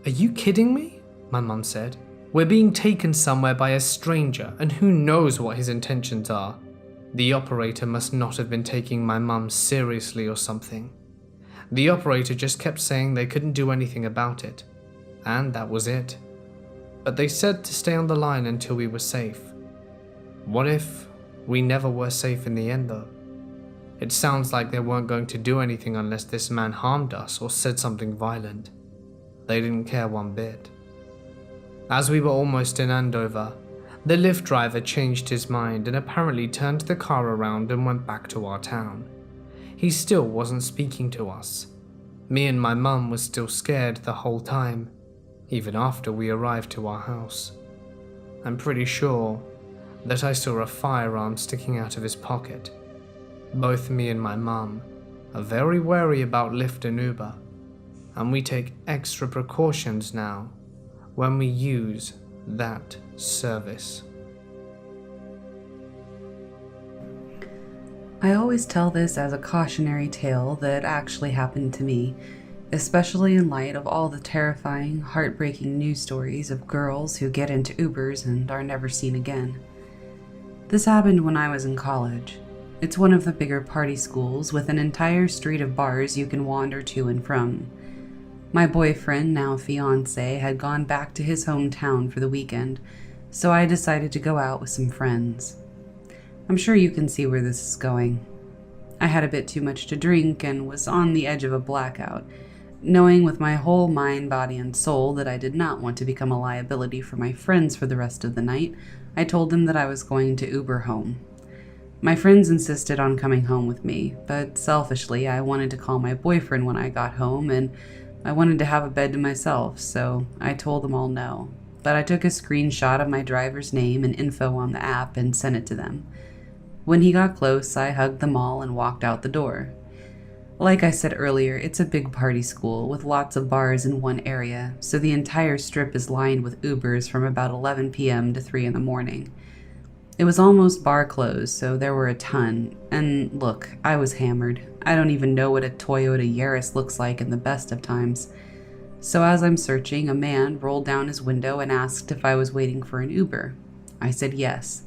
"Are you kidding me?" my mum said. "We're being taken somewhere by a stranger, and who knows what his intentions are. The operator must not have been taking my mum seriously or something. The operator just kept saying they couldn't do anything about it, and that was it. But they said to stay on the line until we were safe. What if we never were safe in the end though? It sounds like they weren't going to do anything unless this man harmed us or said something violent. They didn't care one bit. As we were almost in Andover, the Lyft driver changed his mind and apparently turned the car around and went back to our town. He still wasn't speaking to us. Me and my mum were still scared the whole time, even after we arrived to our house. I'm pretty sure that I saw a firearm sticking out of his pocket. Both me and my mum are very wary about Lyft and Uber, and we take extra precautions now when we use that service. I always tell this as a cautionary tale that actually happened to me, especially in light of all the terrifying, heartbreaking news stories of girls who get into Ubers and are never seen again. This happened when I was in college. It's one of the bigger party schools with an entire street of bars you can wander to and from. My boyfriend, now fiancé, had gone back to his hometown for the weekend, so I decided to go out with some friends. I'm sure you can see where this is going. I had a bit too much to drink and was on the edge of a blackout, knowing with my whole mind, body, and soul that I did not want to become a liability for my friends for the rest of the night. I told them that I was going to Uber home. My friends insisted on coming home with me, but selfishly I wanted to call my boyfriend when I got home, and I wanted to have a bed to myself, so I told them all no. But I took a screenshot of my driver's name and info on the app and sent it to them. When he got close, I hugged them all and walked out the door. Like I said earlier, it's a big party school with lots of bars in one area, so the entire strip is lined with Ubers from about 11 p.m. to 3 in the morning. It was almost bar closed, so there were a ton, and look, I was hammered. I don't even know what a Toyota Yaris looks like in the best of times. So as I'm searching, a man rolled down his window and asked if I was waiting for an Uber. I said yes.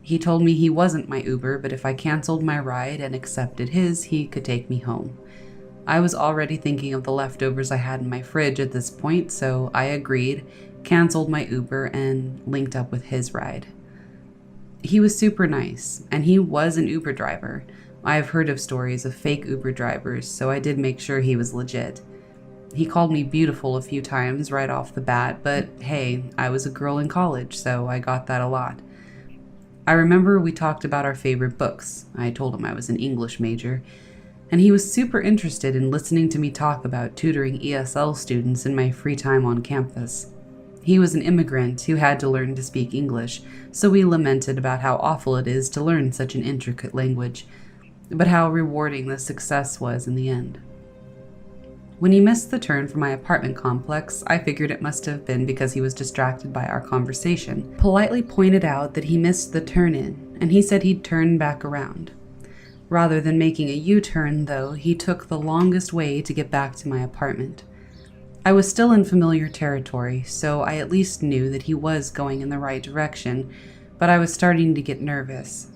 He told me he wasn't my Uber, but if I canceled my ride and accepted his, he could take me home. I was already thinking of the leftovers I had in my fridge at this point, so I agreed, canceled my Uber, and linked up with his ride. He was super nice, and he was an Uber driver. I've heard of stories of fake Uber drivers, so I did make sure he was legit. He called me beautiful a few times right off the bat, but hey, I was a girl in college, so I got that a lot. I remember we talked about our favorite books. I told him I was an English major, and he was super interested in listening to me talk about tutoring ESL students in my free time on campus. He was an immigrant who had to learn to speak English, so we lamented about how awful it is to learn such an intricate language, but how rewarding the success was in the end. When he missed the turn for my apartment complex, I figured it must have been because he was distracted by our conversation. Politely pointed out that he missed the turn-in, and he said he'd turn back around. Rather than making a U-turn, though, he took the longest way to get back to my apartment. I was still in familiar territory, so I at least knew that he was going in the right direction, but I was starting to get nervous.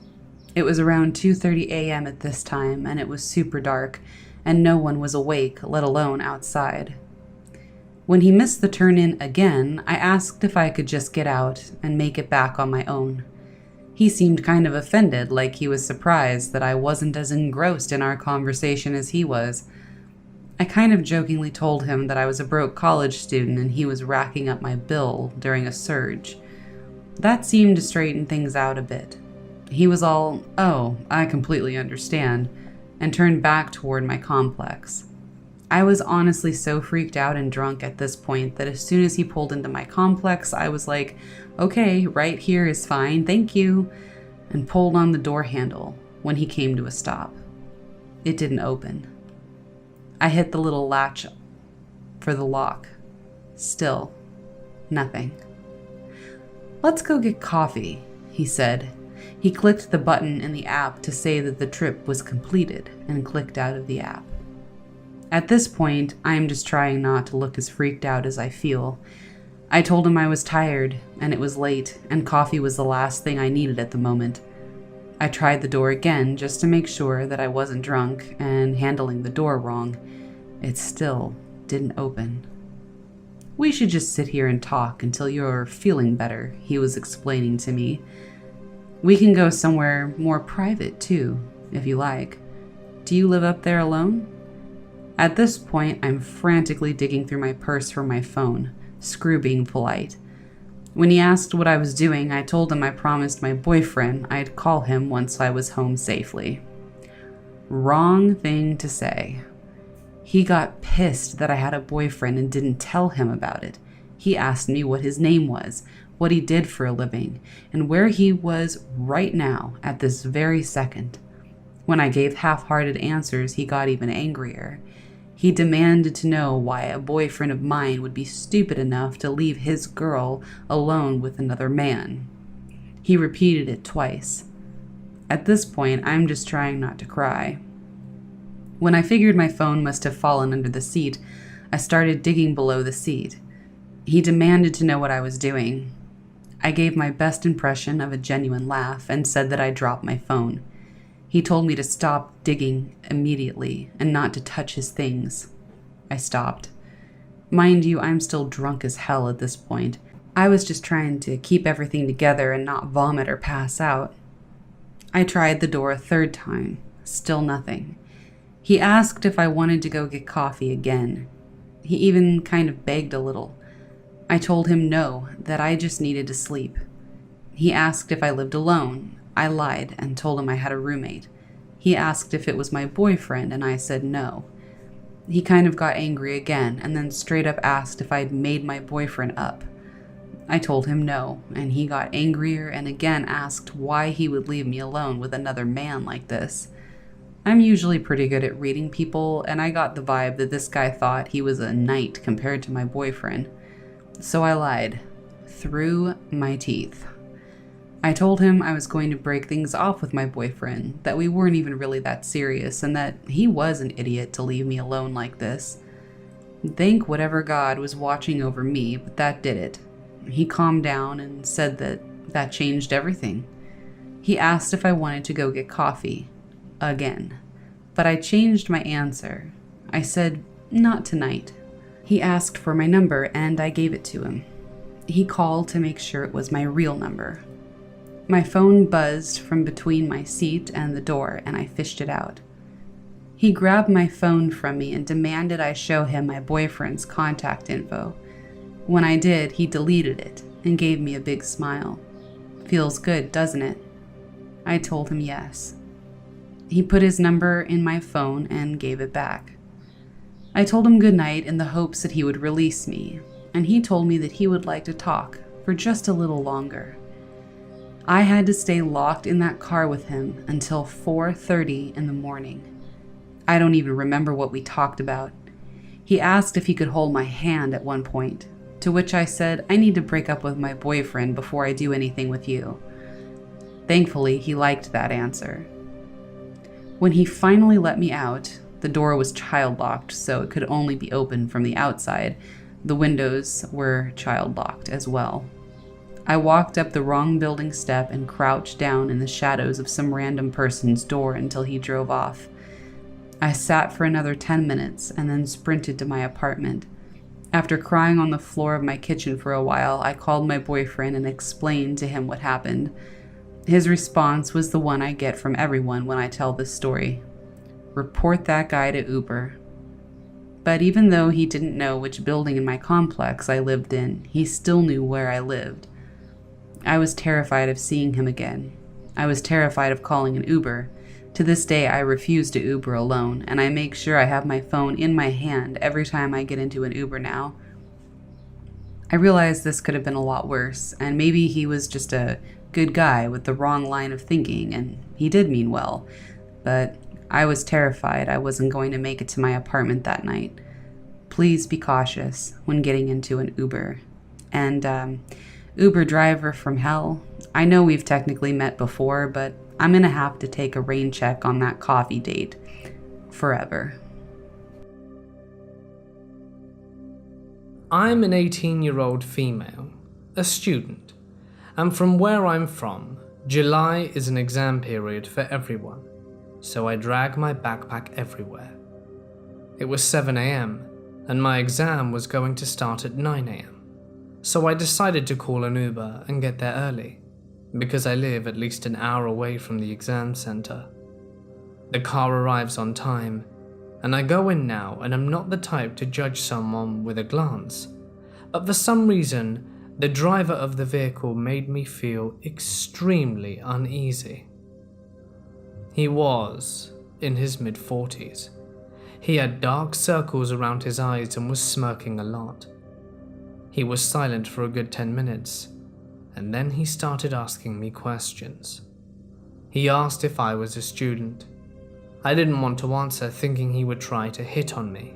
It was around 2:30 a.m. at this time, and it was super dark, and no one was awake, let alone outside. When he missed the turn-in again, I asked if I could just get out and make it back on my own. He seemed kind of offended, like he was surprised that I wasn't as engrossed in our conversation as he was. I kind of jokingly told him that I was a broke college student and he was racking up my bill during a surge. That seemed to straighten things out a bit. He was all, "Oh, I completely understand," and turned back toward my complex. I was honestly so freaked out and drunk at this point that as soon as he pulled into my complex, I was like, "Okay, right here is fine, thank you," and pulled on the door handle when he came to a stop. It didn't open. I hit the little latch for the lock. Still, nothing. "Let's go get coffee," he said. He clicked the button in the app to say that the trip was completed and clicked out of the app. At this point, I am just trying not to look as freaked out as I feel. I told him I was tired and it was late and coffee was the last thing I needed at the moment. I tried the door again just to make sure that I wasn't drunk and handling the door wrong. It still didn't open. "We should just sit here and talk until you're feeling better," he was explaining to me. "We can go somewhere more private too, if you like. Do you live up there alone?" At this point, I'm frantically digging through my purse for my phone, screw being polite. When he asked what I was doing, I told him I promised my boyfriend I'd call him once I was home safely. Wrong thing to say. He got pissed that I had a boyfriend and didn't tell him about it. He asked me what his name was, what he did for a living, and where he was right now at this very second. When I gave half-hearted answers, he got even angrier. He demanded to know why a boyfriend of mine would be stupid enough to leave his girl alone with another man. He repeated it twice. At this point, I'm just trying not to cry. When I figured my phone must have fallen under the seat, I started digging below the seat. He demanded to know what I was doing. I gave my best impression of a genuine laugh and said that I dropped my phone. He told me to stop digging immediately and not to touch his things. I stopped. Mind you, I'm still drunk as hell at this point. I was just trying to keep everything together and not vomit or pass out. I tried the door a third time. Still nothing. He asked if I wanted to go get coffee again. He even kind of begged a little. I told him no, that I just needed to sleep. He asked if I lived alone. I lied and told him I had a roommate. He asked if it was my boyfriend, and I said no. He kind of got angry again, and then straight up asked if I'd made my boyfriend up. I told him no, and he got angrier and again asked why he would leave me alone with another man like this. I'm usually pretty good at reading people, and I got the vibe that this guy thought he was a knight compared to my boyfriend. So I lied. Through my teeth. I told him I was going to break things off with my boyfriend, that we weren't even really that serious, and that he was an idiot to leave me alone like this. Thank whatever God was watching over me, but that did it. He calmed down and said that changed everything. He asked if I wanted to go get coffee. Again. But I changed my answer. I said, not tonight. He asked for my number and I gave it to him. He called to make sure it was my real number. My phone buzzed from between my seat and the door and I fished it out. He grabbed my phone from me and demanded I show him my boyfriend's contact info. When I did, he deleted it and gave me a big smile. Feels good, doesn't it? I told him yes. He put his number in my phone and gave it back. I told him goodnight in the hopes that he would release me, and he told me that he would like to talk for just a little longer. I had to stay locked in that car with him until 4:30 in the morning. I don't even remember what we talked about. He asked if he could hold my hand at one point, to which I said I need to break up with my boyfriend before I do anything with you. Thankfully, he liked that answer. When he finally let me out, the door was child-locked, so it could only be opened from the outside. The windows were child-locked as well. I walked up the wrong building step and crouched down in the shadows of some random person's door until he drove off. I sat for another 10 minutes and then sprinted to my apartment. After crying on the floor of my kitchen for a while, I called my boyfriend and explained to him what happened. His response was the one I get from everyone when I tell this story. Report that guy to Uber. But even though he didn't know which building in my complex I lived in, he still knew where I lived. I was terrified of seeing him again. I was terrified of calling an Uber. To this day, I refuse to Uber alone, and I make sure I have my phone in my hand every time I get into an Uber now. I realize this could have been a lot worse, and maybe he was just a good guy with the wrong line of thinking, and he did mean well, but I was terrified I wasn't going to make it to my apartment that night. Please be cautious when getting into an Uber. And, Uber driver from hell, I know we've technically met before, but I'm going to have to take a rain check on that coffee date. Forever. I'm an 18-year-old female, a student, and from where I'm from, July is an exam period for everyone, so I drag my backpack everywhere. It was 7 a.m, and my exam was going to start at 9 a.m, so I decided to call an Uber and get there early, because I live at least an hour away from the exam center. The car arrives on time, and I go in now, and I'm not the type to judge someone with a glance, but for some reason, the driver of the vehicle made me feel extremely uneasy. He was in his mid-40s. He had dark circles around his eyes and was smirking a lot. He was silent for a good 10 minutes, and then he started asking me questions. He asked if I was a student. I didn't want to answer, thinking he would try to hit on me,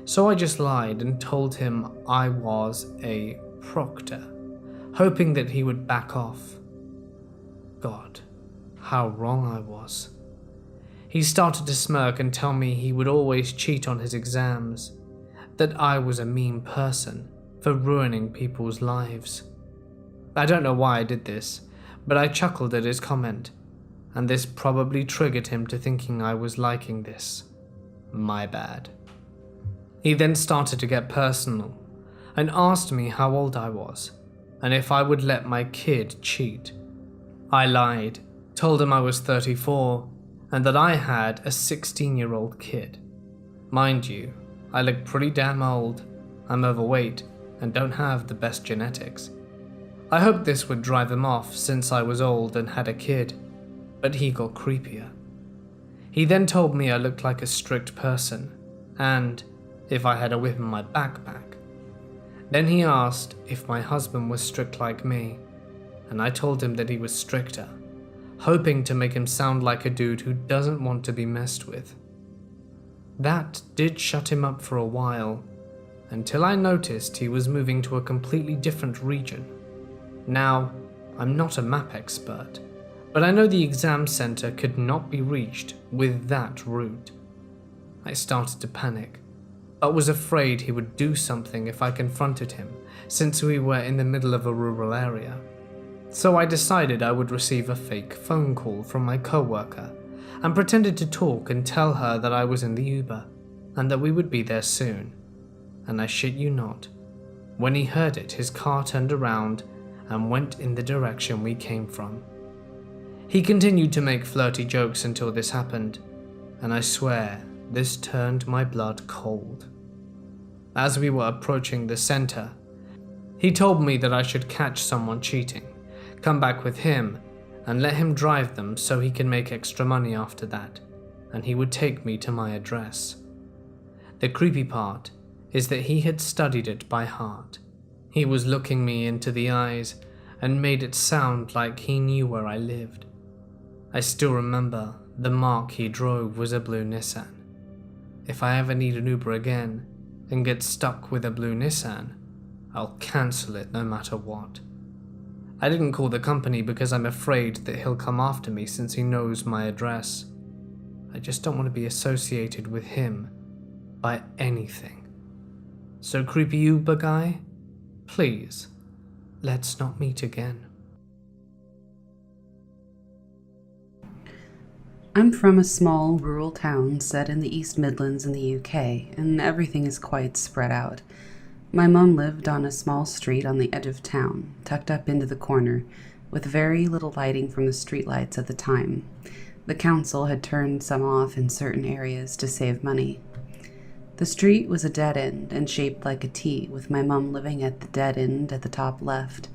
so I just lied and told him I was a proctor, hoping that he would back off. God, how wrong I was. He started to smirk and tell me he would always cheat on his exams, that I was a mean person for ruining people's lives. I don't know why I did this, but I chuckled at his comment, and this probably triggered him to thinking I was liking this. My bad. He then started to get personal and asked me how old I was and if I would let my kid cheat. I lied, told him I was 34 and that I had a 16-year-old kid. Mind you, I look pretty damn old, I'm overweight and don't have the best genetics. I hoped this would drive him off since I was old and had a kid, but he got creepier. He then told me I looked like a strict person, and if I had a whip in my backpack. Then he asked if my husband was strict like me, and I told him that he was stricter, hoping to make him sound like a dude who doesn't want to be messed with. That did shut him up for a while, until I noticed he was moving to a completely different region. Now, I'm not a map expert, but I know the exam center could not be reached with that route. I started to panic, but was afraid he would do something if I confronted him, since we were in the middle of a rural area. So I decided I would receive a fake phone call from my coworker and pretended to talk and tell her that I was in the Uber and that we would be there soon. And I shit you not, when he heard it, his car turned around and went in the direction we came from. He continued to make flirty jokes until this happened, and I swear this turned my blood cold. As we were approaching the center, he told me that I should catch someone cheating, come back with him, and let him drive them so he can make extra money after that, and he would take me to my address. The creepy part is that he had studied it by heart. He was looking me into the eyes and made it sound like he knew where I lived. I still remember the mark he drove was a blue Nissan. If I ever need an Uber again and get stuck with a blue Nissan, I'll cancel it no matter what. I didn't call the company because I'm afraid that he'll come after me since he knows my address. I just don't want to be associated with him by anything. So creepy Uber guy, please, let's not meet again. I'm from a small rural town set in the East Midlands in the UK, and everything is quite spread out. My mum lived on a small street on the edge of town, tucked up into the corner, with very little lighting from the streetlights at the time. The council had turned some off in certain areas to save money. The street was a dead end and shaped like a T, with my mum living at the dead end at the top left.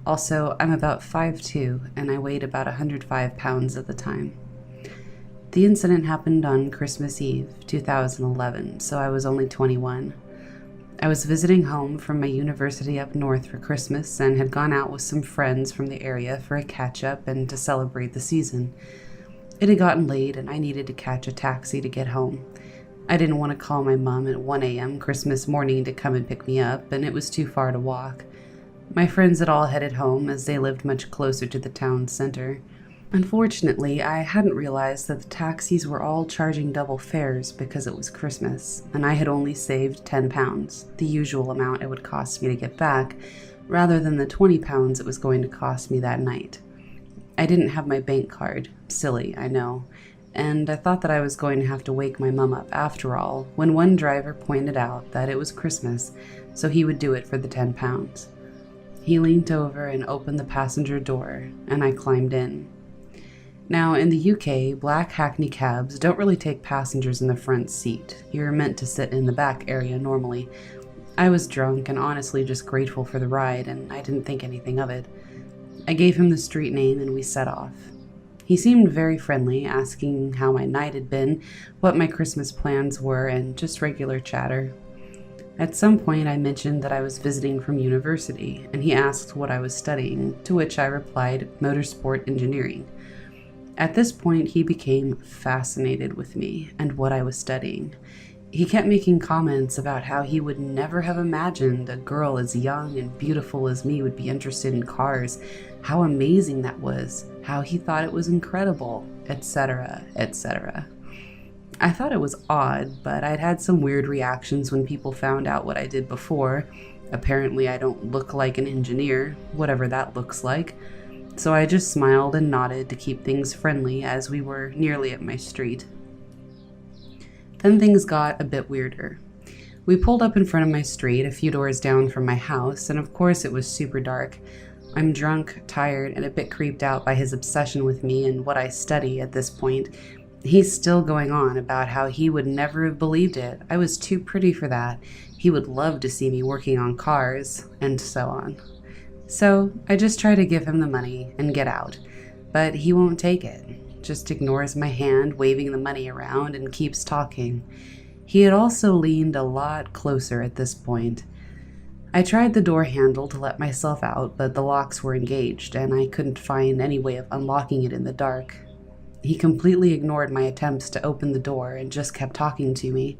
Also, I'm about 5'2", and I weighed about 105 pounds at the time. The incident happened on Christmas Eve, 2011, so I was only 21. I was visiting home from my university up north for Christmas and had gone out with some friends from the area for a catch-up and to celebrate the season. It had gotten late and I needed to catch a taxi to get home. I didn't want to call my mom at 1 a.m. Christmas morning to come and pick me up, and it was too far to walk. My friends had all headed home as they lived much closer to the town center. Unfortunately, I hadn't realized that the taxis were all charging double fares because it was Christmas, and I had only saved £10, the usual amount it would cost me to get back, rather than the £20 it was going to cost me that night. I didn't have my bank card. Silly, I know. And I thought that I was going to have to wake my mum up after all, when one driver pointed out that it was Christmas, so he would do it for the £10. He leaned over and opened the passenger door, and I climbed in. Now, in the UK, black Hackney cabs don't really take passengers in the front seat. You're meant to sit in the back area normally. I was drunk and honestly just grateful for the ride, and I didn't think anything of it. I gave him the street name and we set off. He seemed very friendly, asking how my night had been, what my Christmas plans were, and just regular chatter. At some point, I mentioned that I was visiting from university, and he asked what I was studying, to which I replied, motorsport engineering. At this point, he became fascinated with me and what I was studying. He kept making comments about how he would never have imagined a girl as young and beautiful as me would be interested in cars, how amazing that was, how he thought it was incredible, etc., etc. I thought it was odd, but I'd had some weird reactions when people found out what I did before. Apparently I don't look like an engineer, whatever that looks like. So I just smiled and nodded to keep things friendly as we were nearly at my street. Then things got a bit weirder. We pulled up in front of my street, a few doors down from my house, and of course it was super dark. I'm drunk, tired, and a bit creeped out by his obsession with me and what I study at this point. He's still going on about how he would never have believed it. I was too pretty for that. He would love to see me working on cars, and so on. So I just try to give him the money and get out, but he won't take it. Just ignores my hand, waving the money around, and keeps talking. He had also leaned a lot closer at this point. I tried the door handle to let myself out, but the locks were engaged, and I couldn't find any way of unlocking it in the dark. He completely ignored my attempts to open the door and just kept talking to me.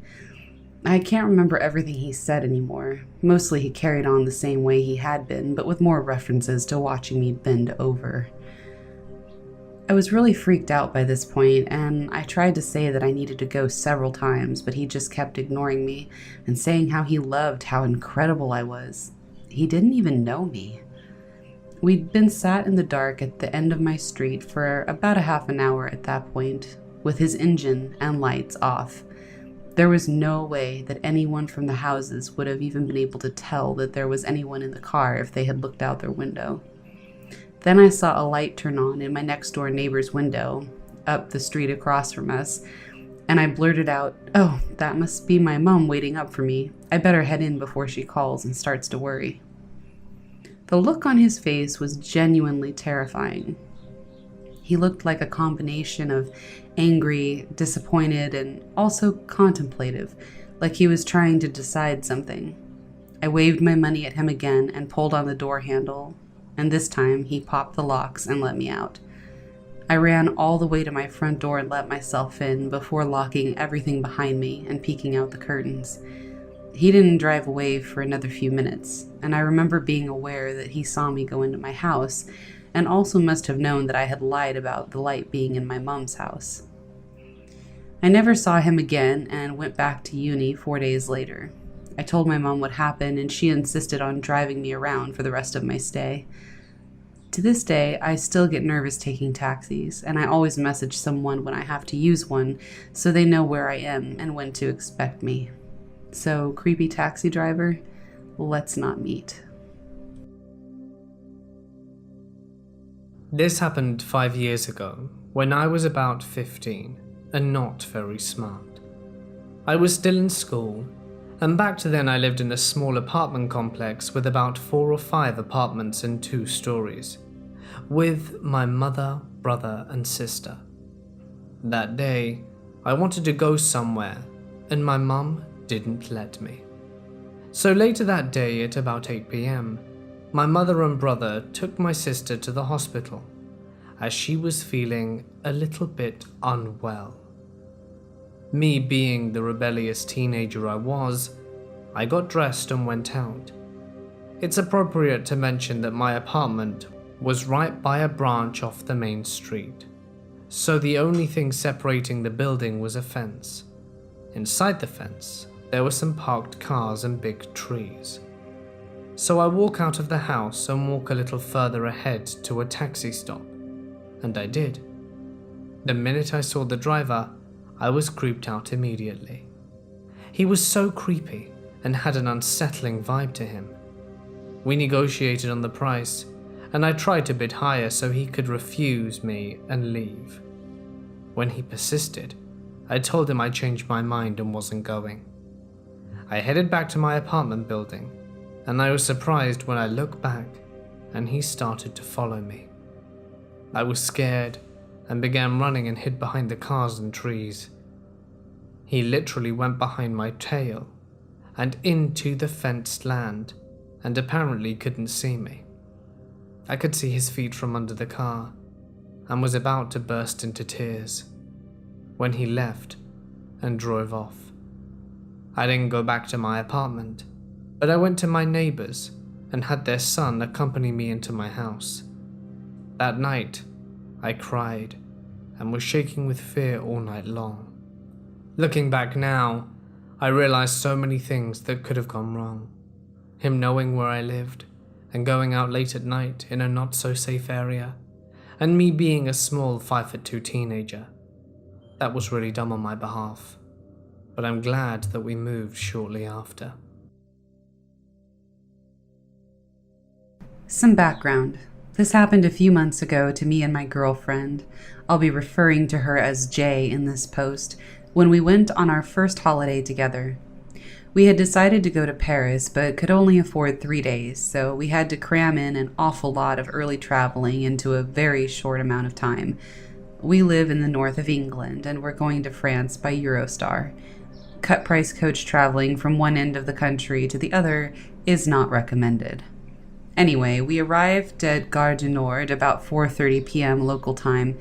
I can't remember everything he said anymore. Mostly he carried on the same way he had been, but with more references to watching me bend over. I was really freaked out by this point, and I tried to say that I needed to go several times, but he just kept ignoring me and saying how he loved how incredible I was. He didn't even know me. We'd been sat in the dark at the end of my street for about a half an hour at that point, with his engine and lights off. There was no way that anyone from the houses would have even been able to tell that there was anyone in the car if they had looked out their window. Then I saw a light turn on in my next door neighbor's window, up the street across from us, and I blurted out, "Oh, that must be my mom waiting up for me. I better head in before she calls and starts to worry." The look on his face was genuinely terrifying. He looked like a combination of angry, disappointed, and also contemplative, like he was trying to decide something. I waved my money at him again and pulled on the door handle, and this time he popped the locks and let me out. I ran all the way to my front door and let myself in before locking everything behind me and peeking out the curtains. He didn't drive away for another few minutes, and I remember being aware that he saw me go into my house and also must have known that I had lied about the light being in my mom's house. I never saw him again and went back to uni 4 days later. I told my mom what happened, and she insisted on driving me around for the rest of my stay. To this day, I still get nervous taking taxis, and I always message someone when I have to use one so they know where I am and when to expect me. So, creepy taxi driver, let's not meet. This happened 5 years ago, when I was about 15 and not very smart. I was still in school, and back then I lived in a small apartment complex with about 4 or 5 apartments and 2 stories, with my mother, brother, and sister. That day, I wanted to go somewhere, and my mum didn't let me. So later that day at about 8 p.m, my mother and brother took my sister to the hospital as she was feeling a little bit unwell. Me being the rebellious teenager I was, I got dressed and went out. It's appropriate to mention that my apartment was right by a branch off the main street, so the only thing separating the building was a fence. Inside the fence, there were some parked cars and big trees. So I walk out of the house and walk a little further ahead to a taxi stop, and I did. The minute I saw the driver, I was creeped out immediately. He was so creepy and had an unsettling vibe to him. We negotiated on the price, and I tried to bid higher so he could refuse me and leave. When he persisted, I told him I changed my mind and wasn't going. I headed back to my apartment building, and I was surprised when I looked back and he started to follow me. I was scared and began running and hid behind the cars and trees. He literally went behind my tail and into the fenced land and apparently couldn't see me. I could see his feet from under the car and was about to burst into tears when he left and drove off. I didn't go back to my apartment, but I went to my neighbors and had their son accompany me into my house. That night, I cried and was shaking with fear all night long. Looking back now, I realized so many things that could have gone wrong. Him knowing where I lived and going out late at night in a not so safe area, and me being a small 5'2" teenager. That was really dumb on my behalf, but I'm glad that we moved shortly after. Some background. This happened a few months ago to me and my girlfriend. I'll be referring to her as Jay in this post, when we went on our first holiday together. We had decided to go to Paris, but could only afford 3 days, so we had to cram in an awful lot of early traveling into a very short amount of time. We live in the north of England, and we're going to France by Eurostar. Cut-price coach traveling from one end of the country to the other is not recommended. Anyway, we arrived at Gare du Nord about 4:30 p.m. local time.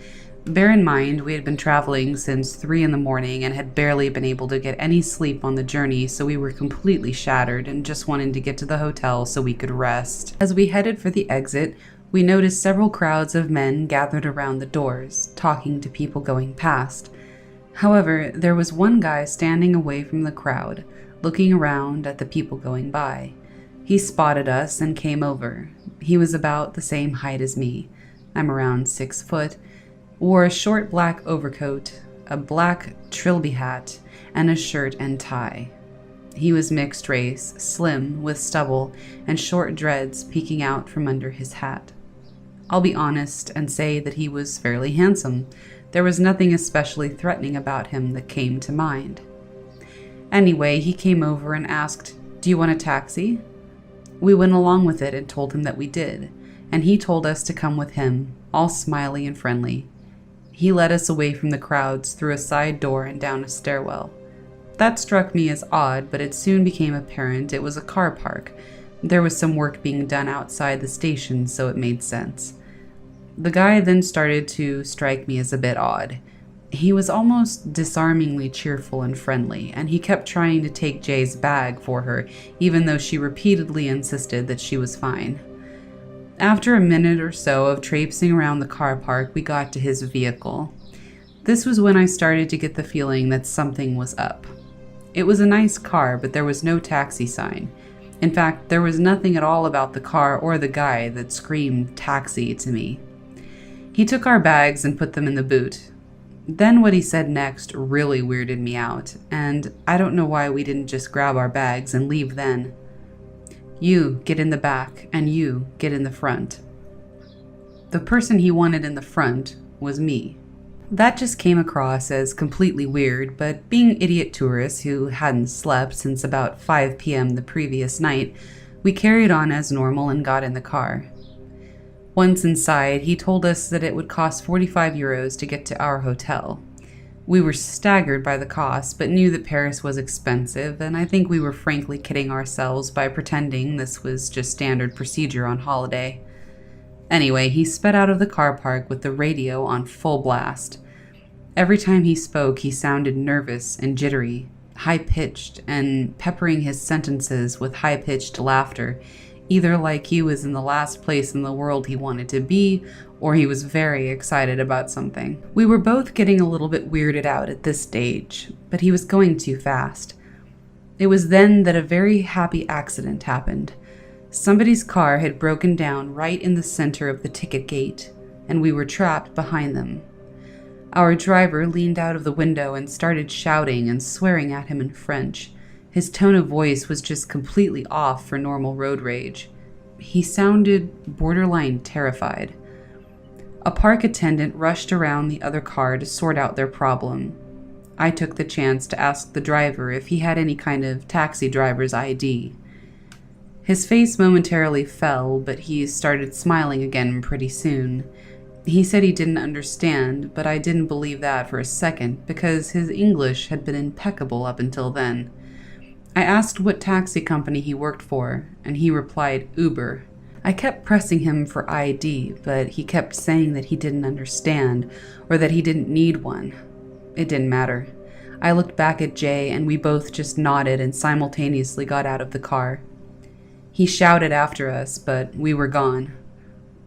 Bear in mind, we had been traveling since 3 in the morning and had barely been able to get any sleep on the journey, so we were completely shattered and just wanted to get to the hotel so we could rest. As we headed for the exit, We noticed several crowds of men gathered around the doors, talking to people going past. However, there was one guy standing away from the crowd, looking around at the people going by. He spotted us and came over. He was about the same height as me. I'm around 6 foot, wore a short black overcoat, a black trilby hat, and a shirt and tie. He was mixed race, slim, with stubble, and short dreads peeking out from under his hat. I'll be honest and say that he was fairly handsome. There was nothing especially threatening about him that came to mind. Anyway, he came over and asked, "Do you want a taxi?" We went along with it and told him that we did, and he told us to come with him, all smiley and friendly. He led us away from the crowds through a side door and down a stairwell. That struck me as odd, but it soon became apparent it was a car park. There was some work being done outside the station, so it made sense. The guy then started to strike me as a bit odd. He was almost disarmingly cheerful and friendly, and he kept trying to take Jay's bag for her, even though she repeatedly insisted that she was fine. After a minute or so of traipsing around the car park, we got to his vehicle. This was when I started to get the feeling that something was up. It was a nice car, but there was no taxi sign. In fact, there was nothing at all about the car or the guy that screamed taxi to me. He took our bags and put them in the boot. Then what he said next really weirded me out, and I don't know why we didn't just grab our bags and leave then. "You get in the back, and you get in the front." The person he wanted in the front was me. That just came across as completely weird, but being idiot tourists who hadn't slept since about 5 p.m. the previous night, we carried on as normal and got in the car. Once inside, he told us that it would cost 45 euros to get to our hotel. We were staggered by the cost, but knew that Paris was expensive, and I think we were frankly kidding ourselves by pretending this was just standard procedure on holiday. Anyway, he sped out of the car park with the radio on full blast. Every time he spoke, he sounded nervous and jittery, high-pitched, and peppering his sentences with high-pitched laughter, either like he was in the last place in the world he wanted to be, or he was very excited about something. We were both getting a little bit weirded out at this stage, but he was going too fast. It was then that a very happy accident happened. Somebody's car had broken down right in the center of the ticket gate, and we were trapped behind them. Our driver leaned out of the window and started shouting and swearing at him in French. His tone of voice was just completely off for normal road rage. He sounded borderline terrified. A park attendant rushed around the other car to sort out their problem. I took the chance to ask the driver if he had any kind of taxi driver's ID. His face momentarily fell, but he started smiling again pretty soon. He said he didn't understand, but I didn't believe that for a second because his English had been impeccable up until then. I asked what taxi company he worked for, and he replied Uber. I kept pressing him for ID, but he kept saying that he didn't understand, or that he didn't need one. It didn't matter. I looked back at Jay, and we both just nodded and simultaneously got out of the car. He shouted after us, but we were gone.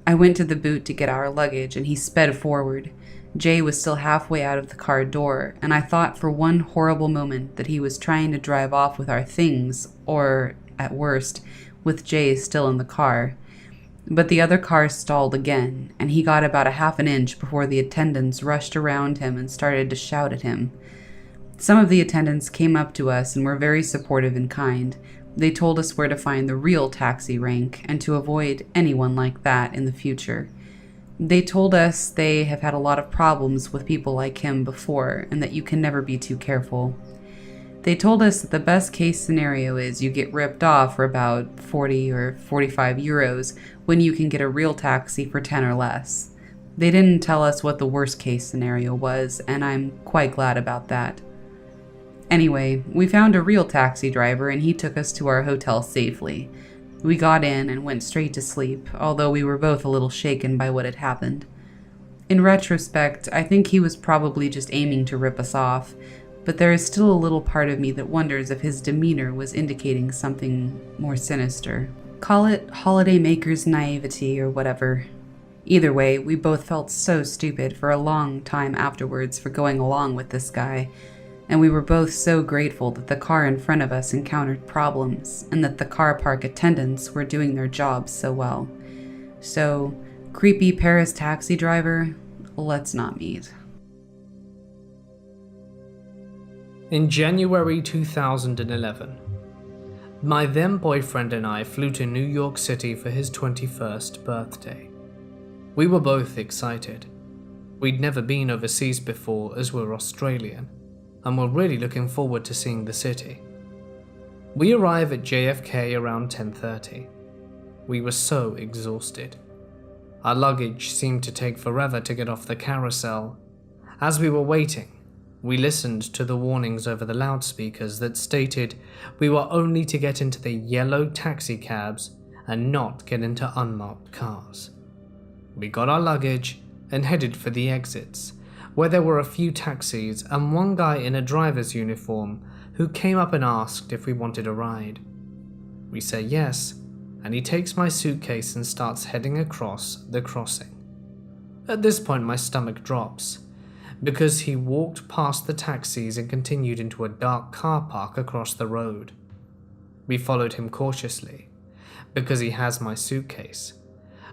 I went to the boot to get our luggage, and he sped forward. Jay was still halfway out of the car door, and I thought for one horrible moment that he was trying to drive off with our things, or, at worst, with Jay still in the car. But the other car stalled again, and he got about a half an inch before the attendants rushed around him and started to shout at him. Some of the attendants came up to us and were very supportive and kind. They told us where to find the real taxi rank and to avoid anyone like that in the future. They told us they have had a lot of problems with people like him before and that you can never be too careful. They told us that the best case scenario is you get ripped off for about 40 or 45 euros when you can get a real taxi for 10 or less. They didn't tell us what the worst case scenario was, and I'm quite glad about that. Anyway, we found a real taxi driver and he took us to our hotel safely. We got in and went straight to sleep, although we were both a little shaken by what had happened. In retrospect, I think he was probably just aiming to rip us off, but there is still a little part of me that wonders if his demeanor was indicating something more sinister. Call it holiday maker's naivety or whatever. Either way, we both felt so stupid for a long time afterwards for going along with this guy, and we were both so grateful that the car in front of us encountered problems and that the car park attendants were doing their jobs so well. So, creepy Paris taxi driver, let's not meet. In January 2011, my then boyfriend and I flew to New York City for his 21st birthday. We were both excited. We'd never been overseas before as we're Australian, and were really looking forward to seeing the city. We arrive at JFK around 10:30. We were so exhausted. Our luggage seemed to take forever to get off the carousel. As we were waiting, we listened to the warnings over the loudspeakers that stated we were only to get into the yellow taxi cabs and not get into unmarked cars. We got our luggage and headed for the exits, where there were a few taxis and one guy in a driver's uniform who came up and asked if we wanted a ride. We say yes, and he takes my suitcase and starts heading across the crossing. At this point my stomach drops, because he walked past the taxis and continued into a dark car park across the road. We followed him cautiously, because he has my suitcase,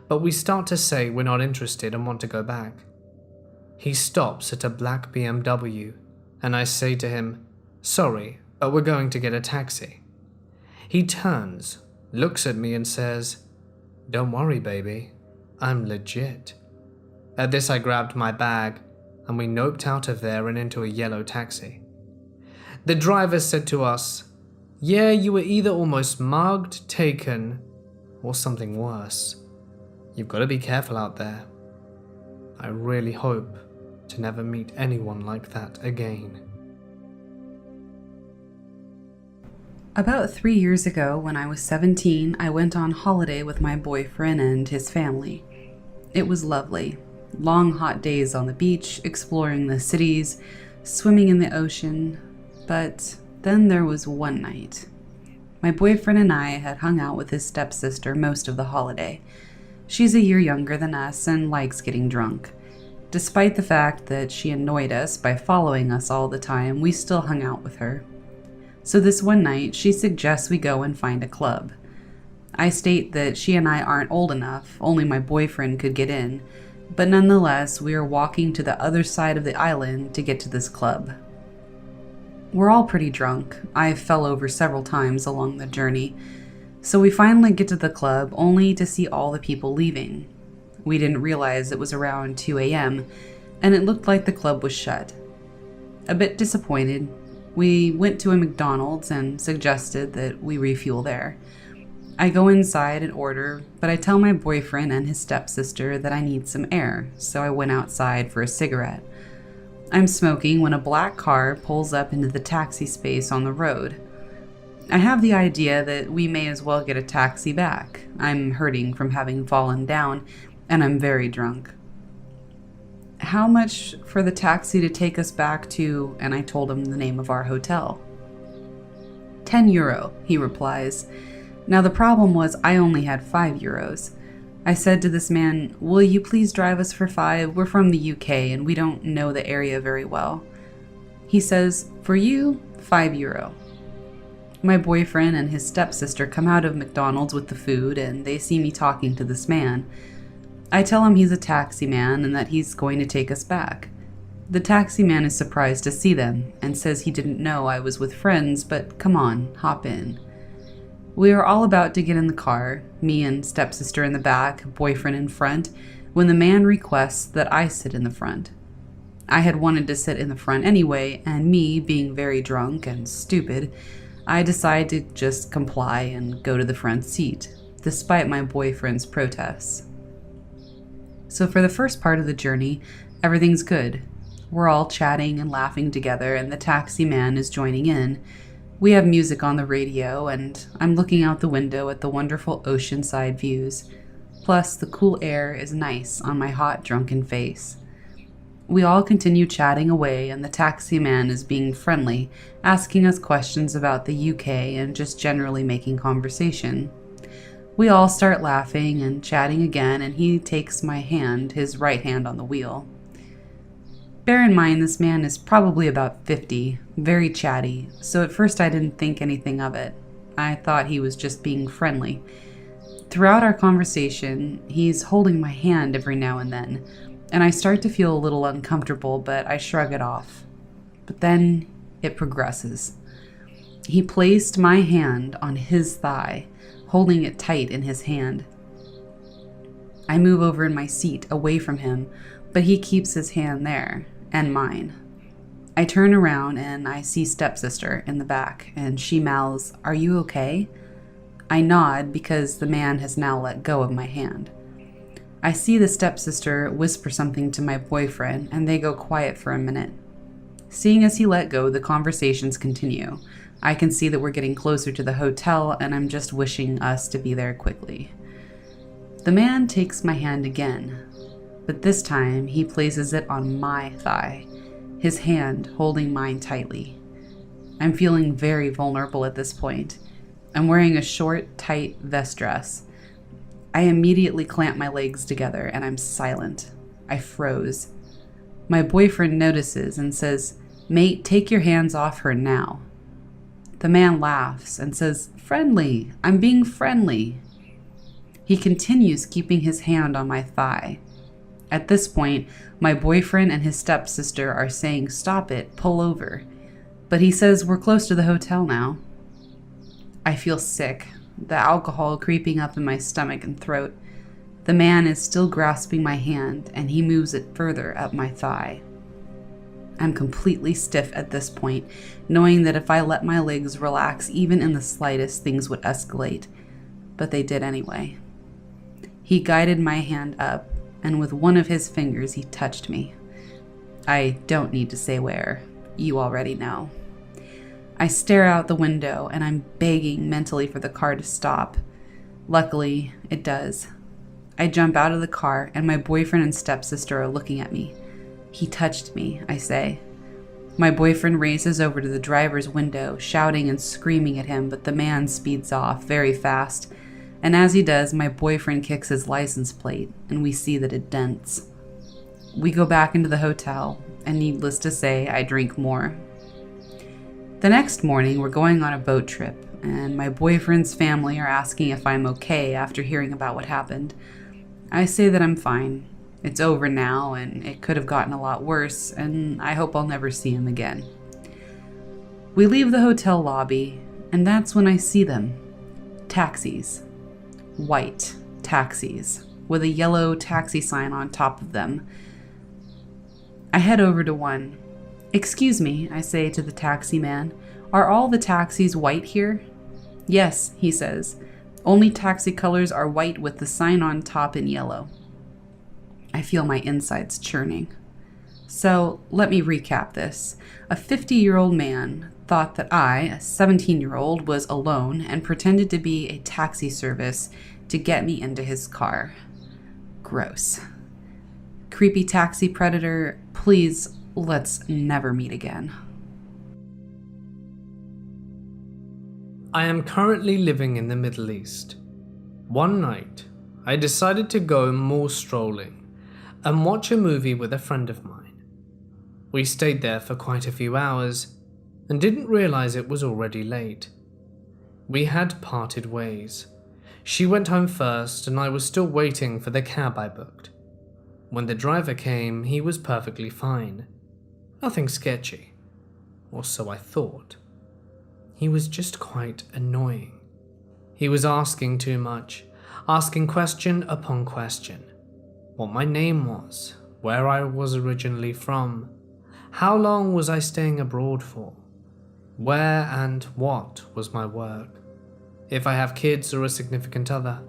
but we start to say we're not interested and want to go back. He stops at a black BMW, and I say to him, "Sorry, but we're going to get a taxi." He turns, looks at me and says, "Don't worry, baby, I'm legit." At this I grabbed my bag, and we noped out of there and into a yellow taxi. The driver said to us, "Yeah, you were either almost mugged, taken, or something worse. You've got to be careful out there. I really hope to never meet anyone like that again." About 3 years ago, when I was 17, I went on holiday with my boyfriend and his family. It was lovely. Long hot days on the beach, exploring the cities, swimming in the ocean. But then there was one night. My boyfriend and I had hung out with his stepsister most of the holiday. She's a year younger than us and likes getting drunk. Despite the fact that she annoyed us by following us all the time, we still hung out with her. So this one night, she suggests we go and find a club. I state that she and I aren't old enough, only my boyfriend could get in, but nonetheless, we are walking to the other side of the island to get to this club. We're all pretty drunk. I fell over several times along the journey. So we finally get to the club only to see all the people leaving. We didn't realize it was around 2 a.m., and it looked like the club was shut. A bit disappointed, we went to a McDonald's and suggested that we refuel there. I go inside and order, but I tell my boyfriend and his stepsister that I need some air, so I went outside for a cigarette. I'm smoking when a black car pulls up into the taxi space on the road. I have the idea that we may as well get a taxi back. I'm hurting from having fallen down, and I'm very drunk. "How much for the taxi to take us back to," and I told him the name of our hotel. €10, he replies. Now the problem was I only had €5. I said to this man, "Will you please drive us for 5? We're from the UK and we don't know the area very well." He says, "For you, €5. My boyfriend and his stepsister come out of McDonald's with the food and they see me talking to this man. I tell him he's a taxi man and that he's going to take us back. The taxi man is surprised to see them and says he didn't know I was with friends, but come on, hop in. We are all about to get in the car, me and stepsister in the back, boyfriend in front, when the man requests that I sit in the front. I had wanted to sit in the front anyway, and me, being very drunk and stupid, I decide to just comply and go to the front seat, despite my boyfriend's protests. So for the first part of the journey, everything's good. We're all chatting and laughing together, and the taxi man is joining in. We have music on the radio, and I'm looking out the window at the wonderful oceanside views. Plus, the cool air is nice on my hot, drunken face. We all continue chatting away, and the taxi man is being friendly, asking us questions about the UK and just generally making conversation. We all start laughing and chatting again, and he takes my hand, his right hand on the wheel. Bear in mind, this man is probably about 50, very chatty, so at first I didn't think anything of it. I thought he was just being friendly. Throughout our conversation, he's holding my hand every now and then, and I start to feel a little uncomfortable, but I shrug it off. But then it progresses. He placed my hand on his thigh, holding it tight in his hand. I move over in my seat, away from him, but he keeps his hand there, and mine. I turn around and I see stepsister in the back, and she mouths, "Are you okay?" I nod because the man has now let go of my hand. I see the stepsister whisper something to my boyfriend, and they go quiet for a minute. Seeing as he let go, the conversations continue. I can see that we're getting closer to the hotel, and I'm just wishing us to be there quickly. The man takes my hand again, but this time he places it on my thigh, his hand holding mine tightly. I'm feeling very vulnerable at this point. I'm wearing a short, tight vest dress. I immediately clamp my legs together and I'm silent. I froze. My boyfriend notices and says, "Mate, take your hands off her now." The man laughs and says, "Friendly, I'm being friendly." He continues keeping his hand on my thigh. At this point, my boyfriend and his stepsister are saying, "Stop it, pull over." But he says we're close to the hotel now. I feel sick, the alcohol creeping up in my stomach and throat. The man is still grasping my hand, and he moves it further up my thigh. I'm completely stiff at this point, knowing that if I let my legs relax even in the slightest, things would escalate. But they did anyway. He guided my hand up, and with one of his fingers he touched me. I don't need to say where. You already know. I stare out the window, and I'm begging mentally for the car to stop. Luckily, it does. I jump out of the car, and my boyfriend and stepsister are looking at me. "He touched me," I say. My boyfriend races over to the driver's window, shouting and screaming at him, but the man speeds off very fast. And as he does, my boyfriend kicks his license plate, and we see that it dents. We go back into the hotel, and needless to say, I drink more. The next morning, we're going on a boat trip, and my boyfriend's family are asking if I'm okay after hearing about what happened. I say that I'm fine. It's over now, and it could have gotten a lot worse, and I hope I'll never see him again. We leave the hotel lobby, and that's when I see them. Taxis. White taxis, with a yellow taxi sign on top of them. I head over to one. "Excuse me," I say to the taxi man, "are all the taxis white here?" "Yes," he says. "Only taxi colors are white with the sign on top in yellow." I feel my insides churning. So let me recap this. A 50-year-old man thought that I, a 17-year-old, was alone and pretended to be a taxi service to get me into his car. Gross. Creepy taxi predator, please, let's never meet again. I am currently living in the Middle East. One night, I decided to go more strolling and watch a movie with a friend of mine. We stayed there for quite a few hours and didn't realize it was already late. We had parted ways. She went home first and I was still waiting for the cab I booked. When the driver came, he was perfectly fine. Nothing sketchy, or so I thought. He was just quite annoying. He was asking too much, asking question upon question. What my name was, where I was originally from, how long was I staying abroad for, where and what was my work, if I have kids or a significant other.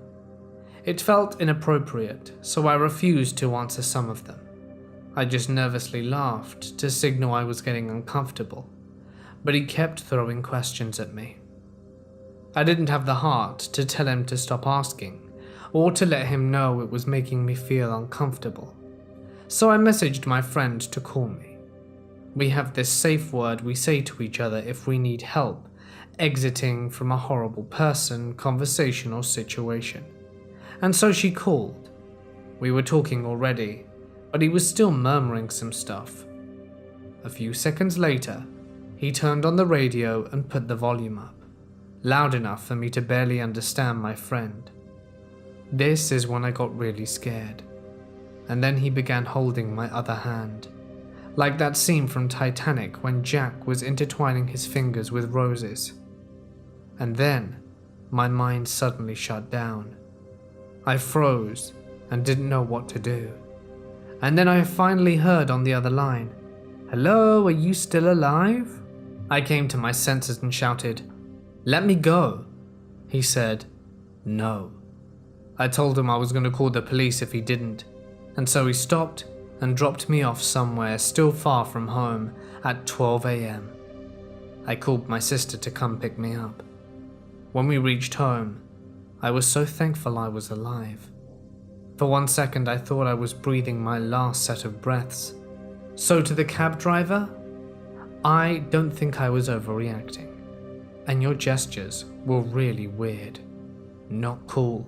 It felt inappropriate, so I refused to answer some of them. I just nervously laughed to signal I was getting uncomfortable, but he kept throwing questions at me. I didn't have the heart to tell him to stop asking, or to let him know it was making me feel uncomfortable, so I messaged my friend to call me. We have this safe word we say to each other if we need help, exiting from a horrible person, conversation, or situation. And so she called. We were talking already, but he was still murmuring some stuff. A few seconds later, he turned on the radio and put the volume up, loud enough for me to barely understand my friend. This is when I got really scared. And then he began holding my other hand, like that scene from Titanic when Jack was intertwining his fingers with roses. And then, my mind suddenly shut down. I froze and didn't know what to do. And then I finally heard on the other line, "Hello, are you still alive?" I came to my senses and shouted, "Let me go." He said, "No." I told him I was going to call the police if he didn't, and so he stopped and dropped me off somewhere still far from home at 12 a.m. I called my sister to come pick me up. When we reached home, I was so thankful I was alive. For 1 second I thought I was breathing my last set of breaths. So to the cab driver, I don't think I was overreacting, and your gestures were really weird. Not cool.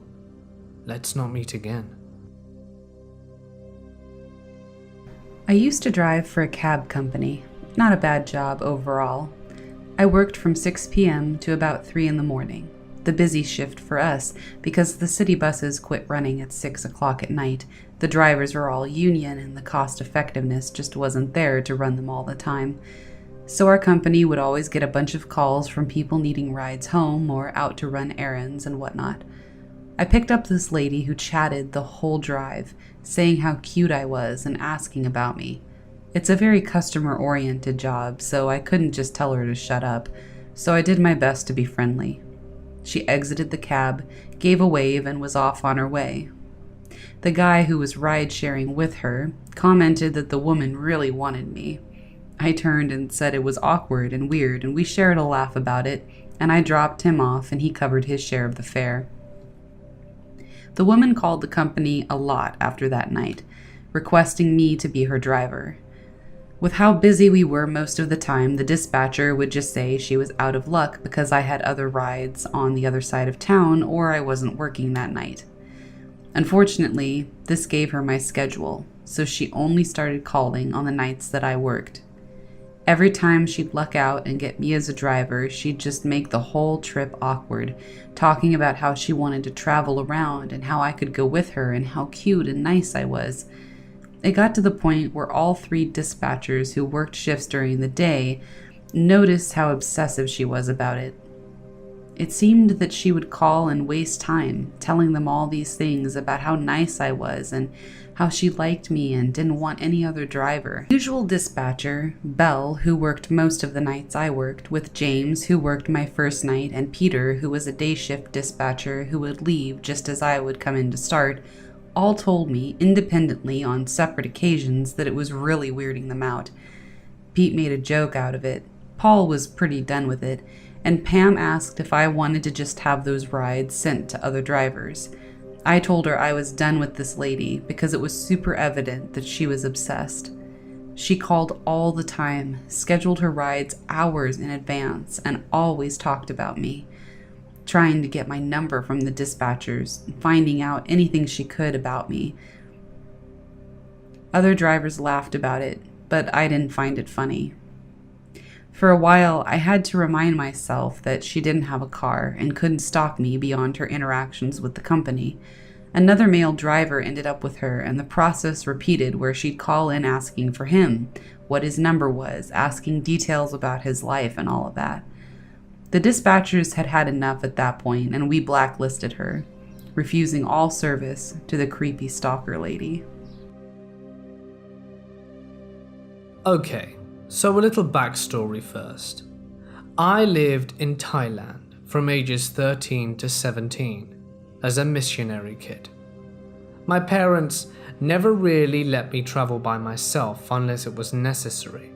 Let's not meet again. I used to drive for a cab company. Not a bad job overall. I worked from 6 p.m. to about 3 in the morning. The busy shift for us, because the city buses quit running at 6 o'clock at night. The drivers were all union and the cost effectiveness just wasn't there to run them all the time. So our company would always get a bunch of calls from people needing rides home or out to run errands and whatnot. I picked up this lady who chatted the whole drive, saying how cute I was and asking about me. It's a very customer-oriented job, so I couldn't just tell her to shut up, so I did my best to be friendly. She exited the cab, gave a wave, and was off on her way. The guy who was ride-sharing with her commented that the woman really wanted me. I turned and said it was awkward and weird, and we shared a laugh about it, and I dropped him off and he covered his share of the fare. The woman called the company a lot after that night, requesting me to be her driver. With how busy we were most of the time, the dispatcher would just say she was out of luck because I had other rides on the other side of town or I wasn't working that night. Unfortunately, this gave her my schedule, so she only started calling on the nights that I worked. Every time she'd luck out and get me as a driver, she'd just make the whole trip awkward, talking about how she wanted to travel around and how I could go with her and how cute and nice I was. It got to the point where all 3 dispatchers who worked shifts during the day noticed how obsessive she was about it. It seemed that she would call and waste time telling them all these things about how nice I was and how she liked me and didn't want any other driver. The usual dispatcher, Belle, who worked most of the nights I worked, with James, who worked my first night, and Peter, who was a day shift dispatcher who would leave just as I would come in to start, all told me independently on separate occasions that it was really weirding them out. Pete made a joke out of it. Paul was pretty done with it, and Pam asked if I wanted to just have those rides sent to other drivers. I told her I was done with this lady because it was super evident that she was obsessed. She called all the time, scheduled her rides hours in advance, and always talked about me, trying to get my number from the dispatchers, finding out anything she could about me. Other drivers laughed about it, but I didn't find it funny. For a while, I had to remind myself that she didn't have a car and couldn't stalk me beyond her interactions with the company. Another male driver ended up with her, and the process repeated where she'd call in asking for him, what his number was, asking details about his life and all of that. The dispatchers had had enough at that point, and we blacklisted her, refusing all service to the creepy stalker lady. Okay, so a little backstory first. I lived in Thailand from ages 13 to 17 as a missionary kid. My parents never really let me travel by myself unless it was necessary.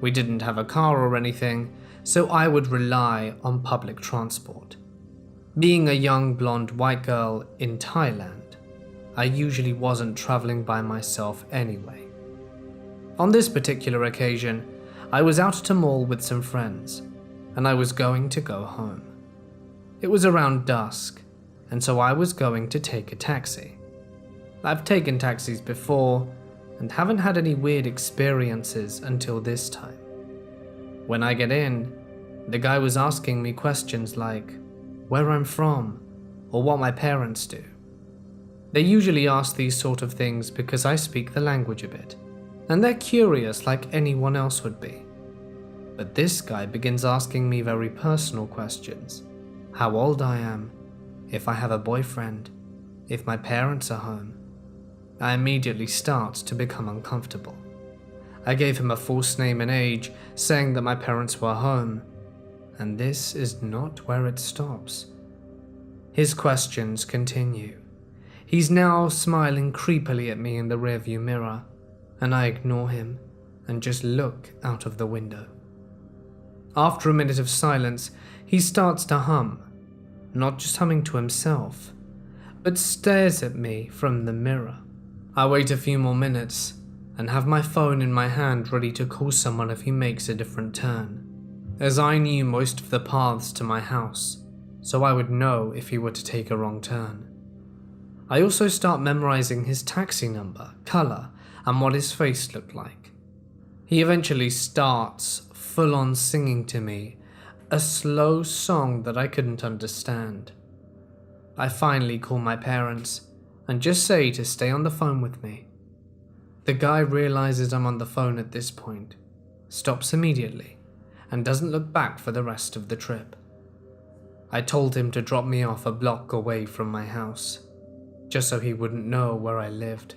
We didn't have a car or anything, so I would rely on public transport. Being a young blonde white girl in Thailand, I usually wasn't traveling by myself anyway. On this particular occasion, I was out at a mall with some friends. and I was going to go home. It was around dusk, and so I was going to take a taxi. I've taken taxis before, and haven't had any weird experiences until this time. When I get in, the guy was asking me questions like where I'm from or what my parents do. They usually ask these sort of things because I speak the language a bit, and they're curious like anyone else would be. But this guy begins asking me very personal questions. How old I am, if I have a boyfriend, if my parents are home. I immediately start to become uncomfortable. I gave him a false name and age, saying that my parents were home, and this is not where it stops. His questions continue. He's now smiling creepily at me in the rearview mirror, and I ignore him and just look out of the window. After a minute of silence, he starts to hum, not just humming to himself, but stares at me from the mirror. I wait a few more minutes and have my phone in my hand ready to call someone if he makes a different turn, as I knew most of the paths to my house, so I would know if he were to take a wrong turn. I also start memorizing his taxi number, color, and what his face looked like. He eventually starts full-on singing to me a slow song that I couldn't understand. I finally call my parents and just say to stay on the phone with me. The guy realizes I'm on the phone at this point, stops immediately, and doesn't look back for the rest of the trip. I told him to drop me off a block away from my house, just so he wouldn't know where I lived.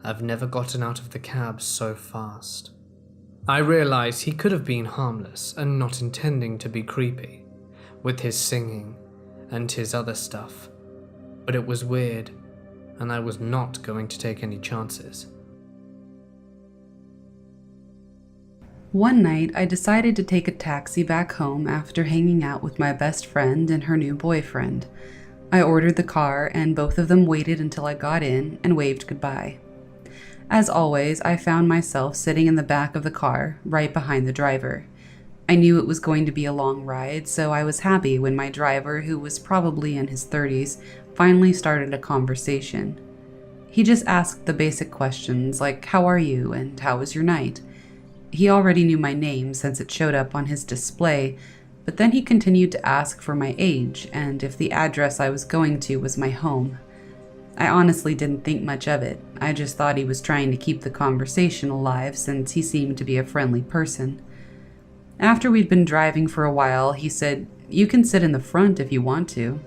I've never gotten out of the cab so fast. I realized he could have been harmless and not intending to be creepy, with his singing and his other stuff, but it was weird, and I was not going to take any chances. One night, I decided to take a taxi back home after hanging out with my best friend and her new boyfriend. I ordered the car, and both of them waited until I got in and waved goodbye. As always, I found myself sitting in the back of the car, right behind the driver. I knew it was going to be a long ride, so I was happy when my driver, who was probably in his 30s, finally started a conversation. He just asked the basic questions like, "How are you?" and "How was your night?" He already knew my name since it showed up on his display, but then he continued to ask for my age and if the address I was going to was my home. I honestly didn't think much of it. I just thought he was trying to keep the conversation alive since he seemed to be a friendly person. After we'd been driving for a while, he said, "You can sit in the front if you want to."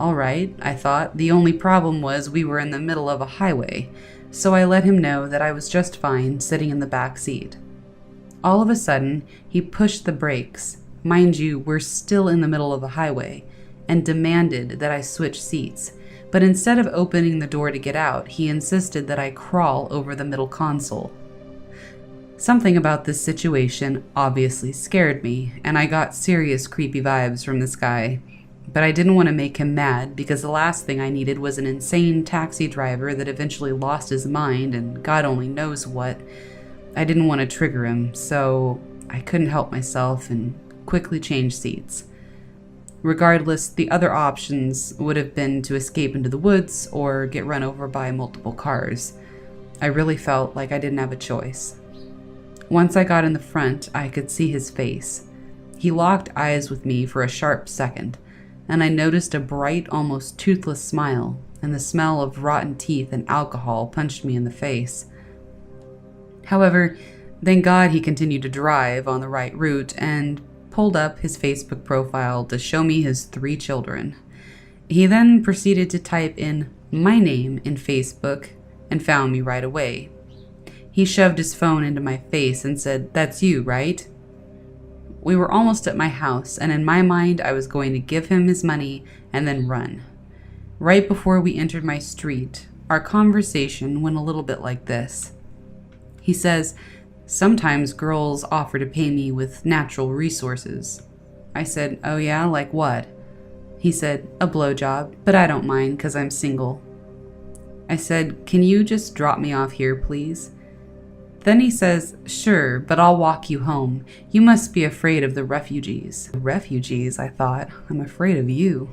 All right, I thought. The only problem was we were in the middle of a highway, so I let him know that I was just fine sitting in the back seat. All of a sudden, he pushed the brakes. Mind you, we're still in the middle of a highway, and demanded that I switch seats. But instead of opening the door to get out, he insisted that I crawl over the middle console. Something about this situation obviously scared me, and I got serious creepy vibes from this guy. But I didn't want to make him mad because the last thing I needed was an insane taxi driver that eventually lost his mind and God only knows what. I didn't want to trigger him, so I couldn't help myself and quickly changed seats. Regardless, the other options would have been to escape into the woods or get run over by multiple cars. I really felt like I didn't have a choice. Once I got in the front, I could see his face. He locked eyes with me for a sharp second, and I noticed a bright, almost toothless smile, and the smell of rotten teeth and alcohol punched me in the face. However, thank God he continued to drive on the right route and pulled up his Facebook profile to show me his 3 children. He then proceeded to type in my name in Facebook and found me right away. He shoved his phone into my face and said, "That's you, right?" We were almost at my house, and in my mind, I was going to give him his money and then run. Right before we entered my street, our conversation went a little bit like this. He says, "Sometimes girls offer to pay me with natural resources." I said, "Oh yeah, like what?" He said, "A blowjob, but I don't mind because I'm single." I said, "Can you just drop me off here, please?" Then he says, "Sure, but I'll walk you home. You must be afraid of the refugees." Refugees, I thought. I'm afraid of you.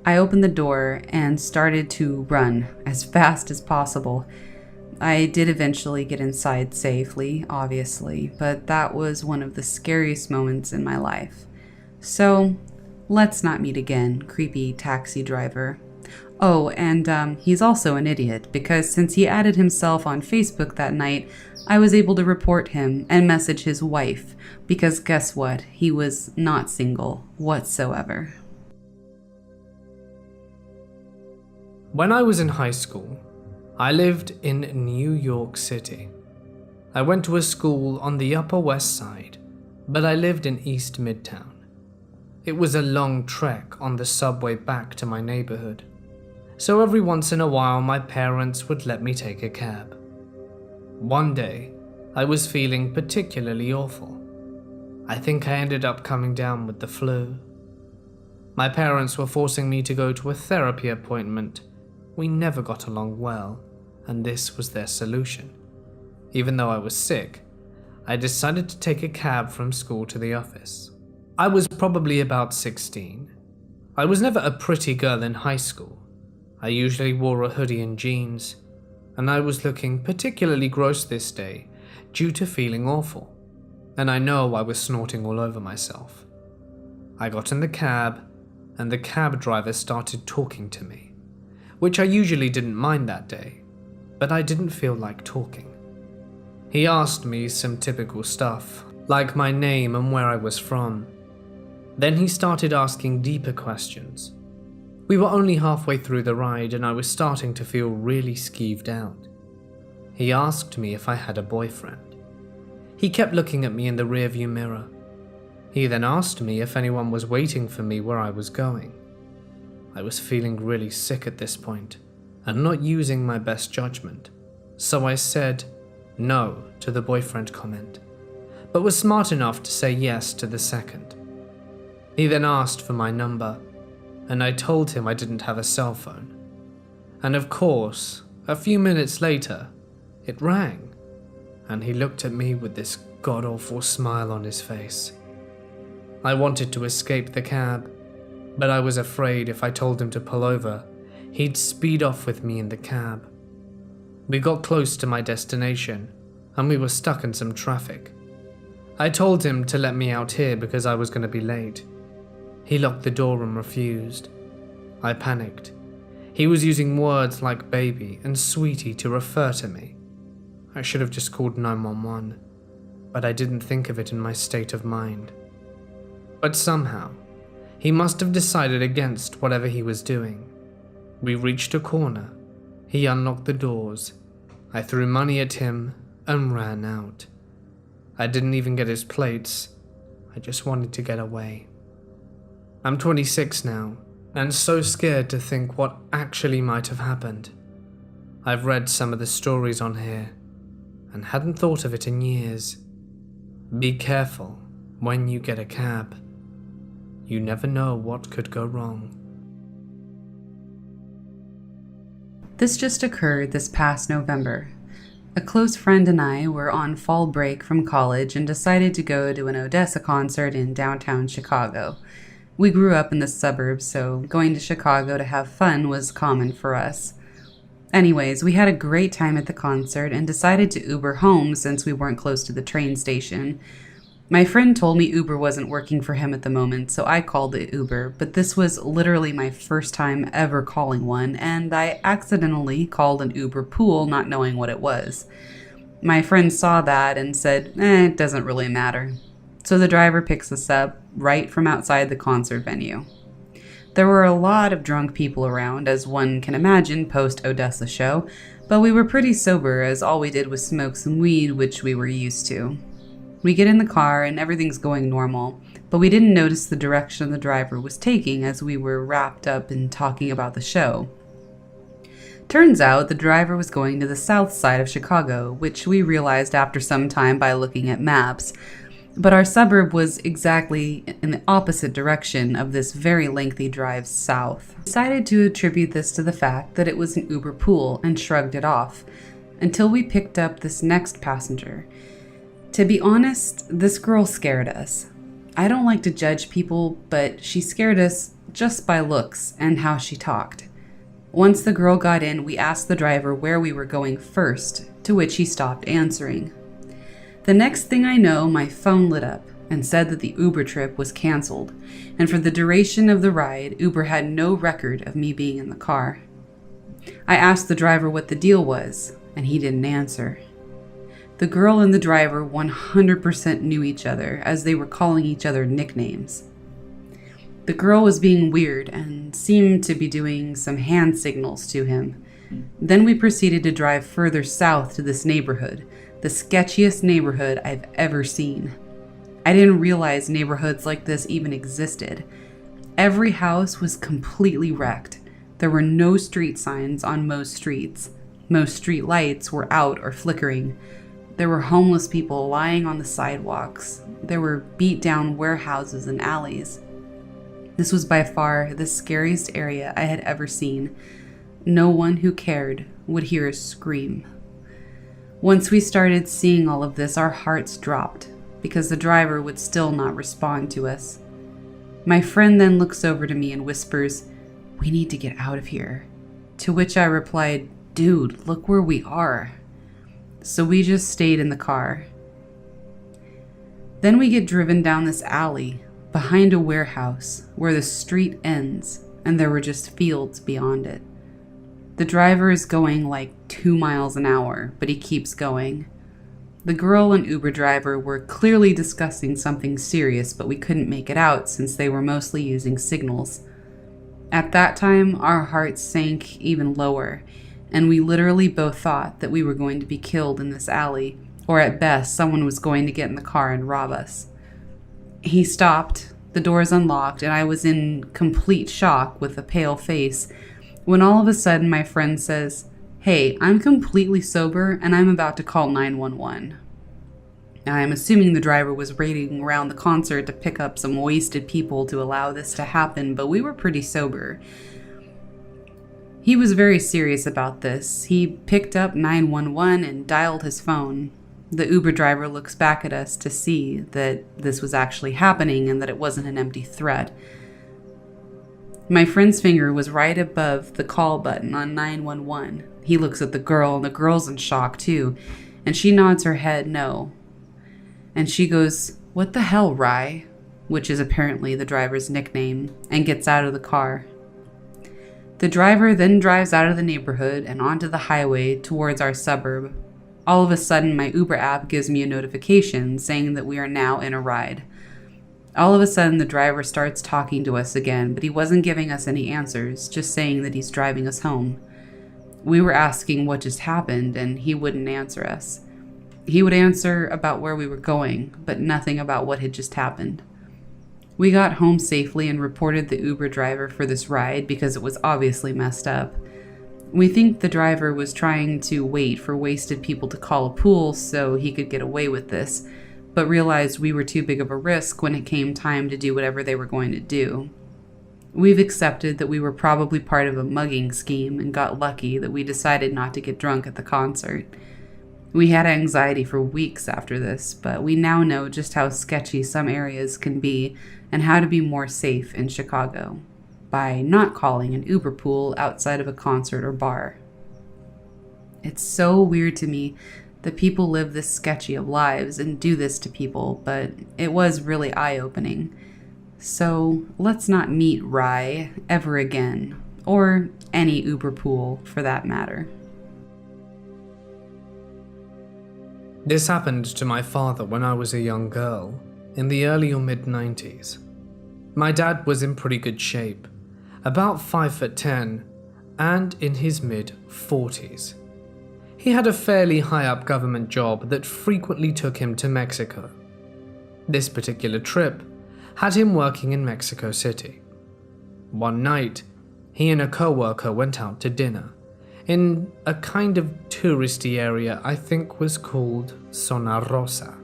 I opened the door and started to run as fast as possible. I did eventually get inside safely, obviously, but that was one of the scariest moments in my life. So, let's not meet again, creepy taxi driver. Oh, and he's also an idiot, because since he added himself on Facebook that night, I was able to report him and message his wife, because guess what? He was not single whatsoever. When I was in high school, I lived in New York City. I went to a school on the Upper West Side, but I lived in East Midtown. It was a long trek on the subway back to my neighborhood, so every once in a while my parents would let me take a cab. One day, I was feeling particularly awful. I think I ended up coming down with the flu. My parents were forcing me to go to a therapy appointment. We never got along well, and this was their solution. Even though I was sick, I decided to take a cab from school to the office. I was probably about 16. I was never a pretty girl in high school. I usually wore a hoodie and jeans, and I was looking particularly gross this day due to feeling awful, and I know I was snorting all over myself. I got in the cab, and the cab driver started talking to me, which I usually didn't mind that day, but I didn't feel like talking. He asked me some typical stuff, like my name and where I was from. Then he started asking deeper questions. We were only halfway through the ride and I was starting to feel really skeeved out. He asked me if I had a boyfriend. He kept looking at me in the rearview mirror. He then asked me if anyone was waiting for me where I was going. I was feeling really sick at this point and not using my best judgment, so I said no to the boyfriend comment, but was smart enough to say yes to the second. He then asked for my number, and I told him I didn't have a cell phone. And of course, a few minutes later, it rang, and he looked at me with this god-awful smile on his face. I wanted to escape the cab, but I was afraid if I told him to pull over, he'd speed off with me in the cab. We got close to my destination, and we were stuck in some traffic. I told him to let me out here because I was going to be late. He locked the door and refused. I panicked. He was using words like baby and sweetie to refer to me. I should have just called 911, but I didn't think of it in my state of mind. But somehow, he must have decided against whatever he was doing. We reached a corner. He unlocked the doors. I threw money at him and ran out. I didn't even get his plates. I just wanted to get away. I'm 26 now, and so scared to think what actually might have happened. I've read some of the stories on here, and hadn't thought of it in years. Be careful when you get a cab. You never know what could go wrong. This just occurred this past November. A close friend and I were on fall break from college and decided to go to an Odessa concert in downtown Chicago. We grew up in the suburbs, so going to Chicago to have fun was common for us. Anyways, we had a great time at the concert and decided to Uber home since we weren't close to the train station. My friend told me Uber wasn't working for him at the moment, so I called the Uber, but this was literally my first time ever calling one, and I accidentally called an Uber pool not knowing what it was. My friend saw that and said, it doesn't really matter. So the driver picks us up right from outside the concert venue. There were a lot of drunk people around, as one can imagine post-Odessa show, but we were pretty sober as all we did was smoke some weed, which we were used to. We get in the car and everything's going normal, but we didn't notice the direction the driver was taking as we were wrapped up in talking about the show. Turns out the driver was going to the south side of Chicago, which we realized after some time by looking at maps. But our suburb was exactly in the opposite direction of this very lengthy drive south. I decided to attribute this to the fact that it was an Uber pool and shrugged it off. until we picked up this next passenger. To be honest, this girl scared us. I don't like to judge people, but she scared us just by looks and how she talked. Once the girl got in, we asked the driver where we were going first, to which he stopped answering. The next thing I know, my phone lit up and said that the Uber trip was canceled, and for the duration of the ride, Uber had no record of me being in the car. I asked the driver what the deal was, and he didn't answer. The girl and the driver 100% knew each other, as they were calling each other nicknames. The girl was being weird and seemed to be doing some hand signals to him. Then we proceeded to drive further south to this neighborhood, the sketchiest neighborhood I've ever seen. I didn't realize neighborhoods like this even existed. Every house was completely wrecked. There were no street signs on most streets. Most street lights were out or flickering. There were homeless people lying on the sidewalks. There were beat-down warehouses and alleys. This was by far the scariest area I had ever seen. No one who cared would hear a scream. Once we started seeing all of this, our hearts dropped because the driver would still not respond to us. My friend then looks over to me and whispers, "We need to get out of here." To which I replied, "Dude, look where we are." So we just stayed in the car. Then we get driven down this alley behind a warehouse where the street ends and there were just fields beyond it. The driver is going like 2 miles an hour, but he keeps going. The girl and Uber driver were clearly discussing something serious, but we couldn't make it out since they were mostly using signals. At that time, our hearts sank even lower, and we literally both thought that we were going to be killed in this alley, or at best, someone was going to get in the car and rob us. He stopped, the doors unlocked, and I was in complete shock with a pale face, when all of a sudden my friend says, "Hey, I'm completely sober and I'm about to call 911. I'm assuming the driver was raiding around the concert to pick up some wasted people to allow this to happen, but we were pretty sober. He was very serious about this. He picked up 911 and dialed his phone. The Uber driver looks back at us to see that this was actually happening and that it wasn't an empty threat. My friend's finger was right above the call button on 911. He looks at the girl, and the girl's in shock too, and she nods her head no. And she goes, "What the hell, Rye?" which is apparently the driver's nickname, and gets out of the car. The driver then drives out of the neighborhood and onto the highway towards our suburb. All of a sudden, my Uber app gives me a notification saying that we are now in a ride. All of a sudden, the driver starts talking to us again, but he wasn't giving us any answers, just saying that he's driving us home. We were asking what just happened, and he wouldn't answer us. He would answer about where we were going, but nothing about what had just happened. We got home safely and reported the Uber driver for this ride because it was obviously messed up. We think the driver was trying to wait for wasted people to call a pool so he could get away with this, but realized we were too big of a risk when it came time to do whatever they were going to do. We've accepted that we were probably part of a mugging scheme and got lucky that we decided not to get drunk at the concert. We had anxiety for weeks after this, but we now know just how sketchy some areas can be and how to be more safe in Chicago by not calling an Uber pool outside of a concert or bar. It's so weird to me that people live this sketchy of lives and do this to people, but it was really eye-opening. So let's not meet Rye ever again, or any Uber pool for that matter. This happened to my father when I was a young girl, in the early or mid-90s. My dad was in pretty good shape, about 5'10", and in his mid-40s. He had a fairly high-up government job that frequently took him to Mexico. This particular trip had him working in Mexico City. One night, he and a co-worker went out to dinner in a kind of touristy area I think was called Zona Rosa.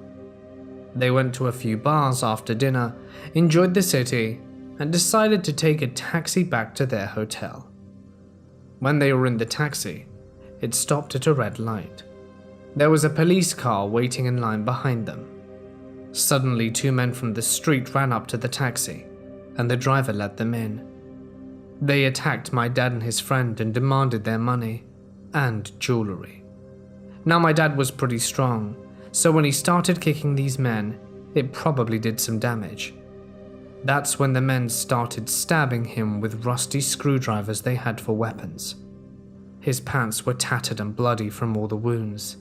They went to a few bars after dinner, enjoyed the city, and decided to take a taxi back to their hotel. When they were in the taxi, It stopped at a red light. There was a police car waiting in line behind them. Suddenly, 2 men from the street ran up to the taxi, and the driver let them in. They attacked my dad and his friend and demanded their money and jewelry. Now, my dad was pretty strong, so when he started kicking these men, it probably did some damage. That's when the men started stabbing him with rusty screwdrivers they had for weapons. His pants were tattered and bloody from all the wounds.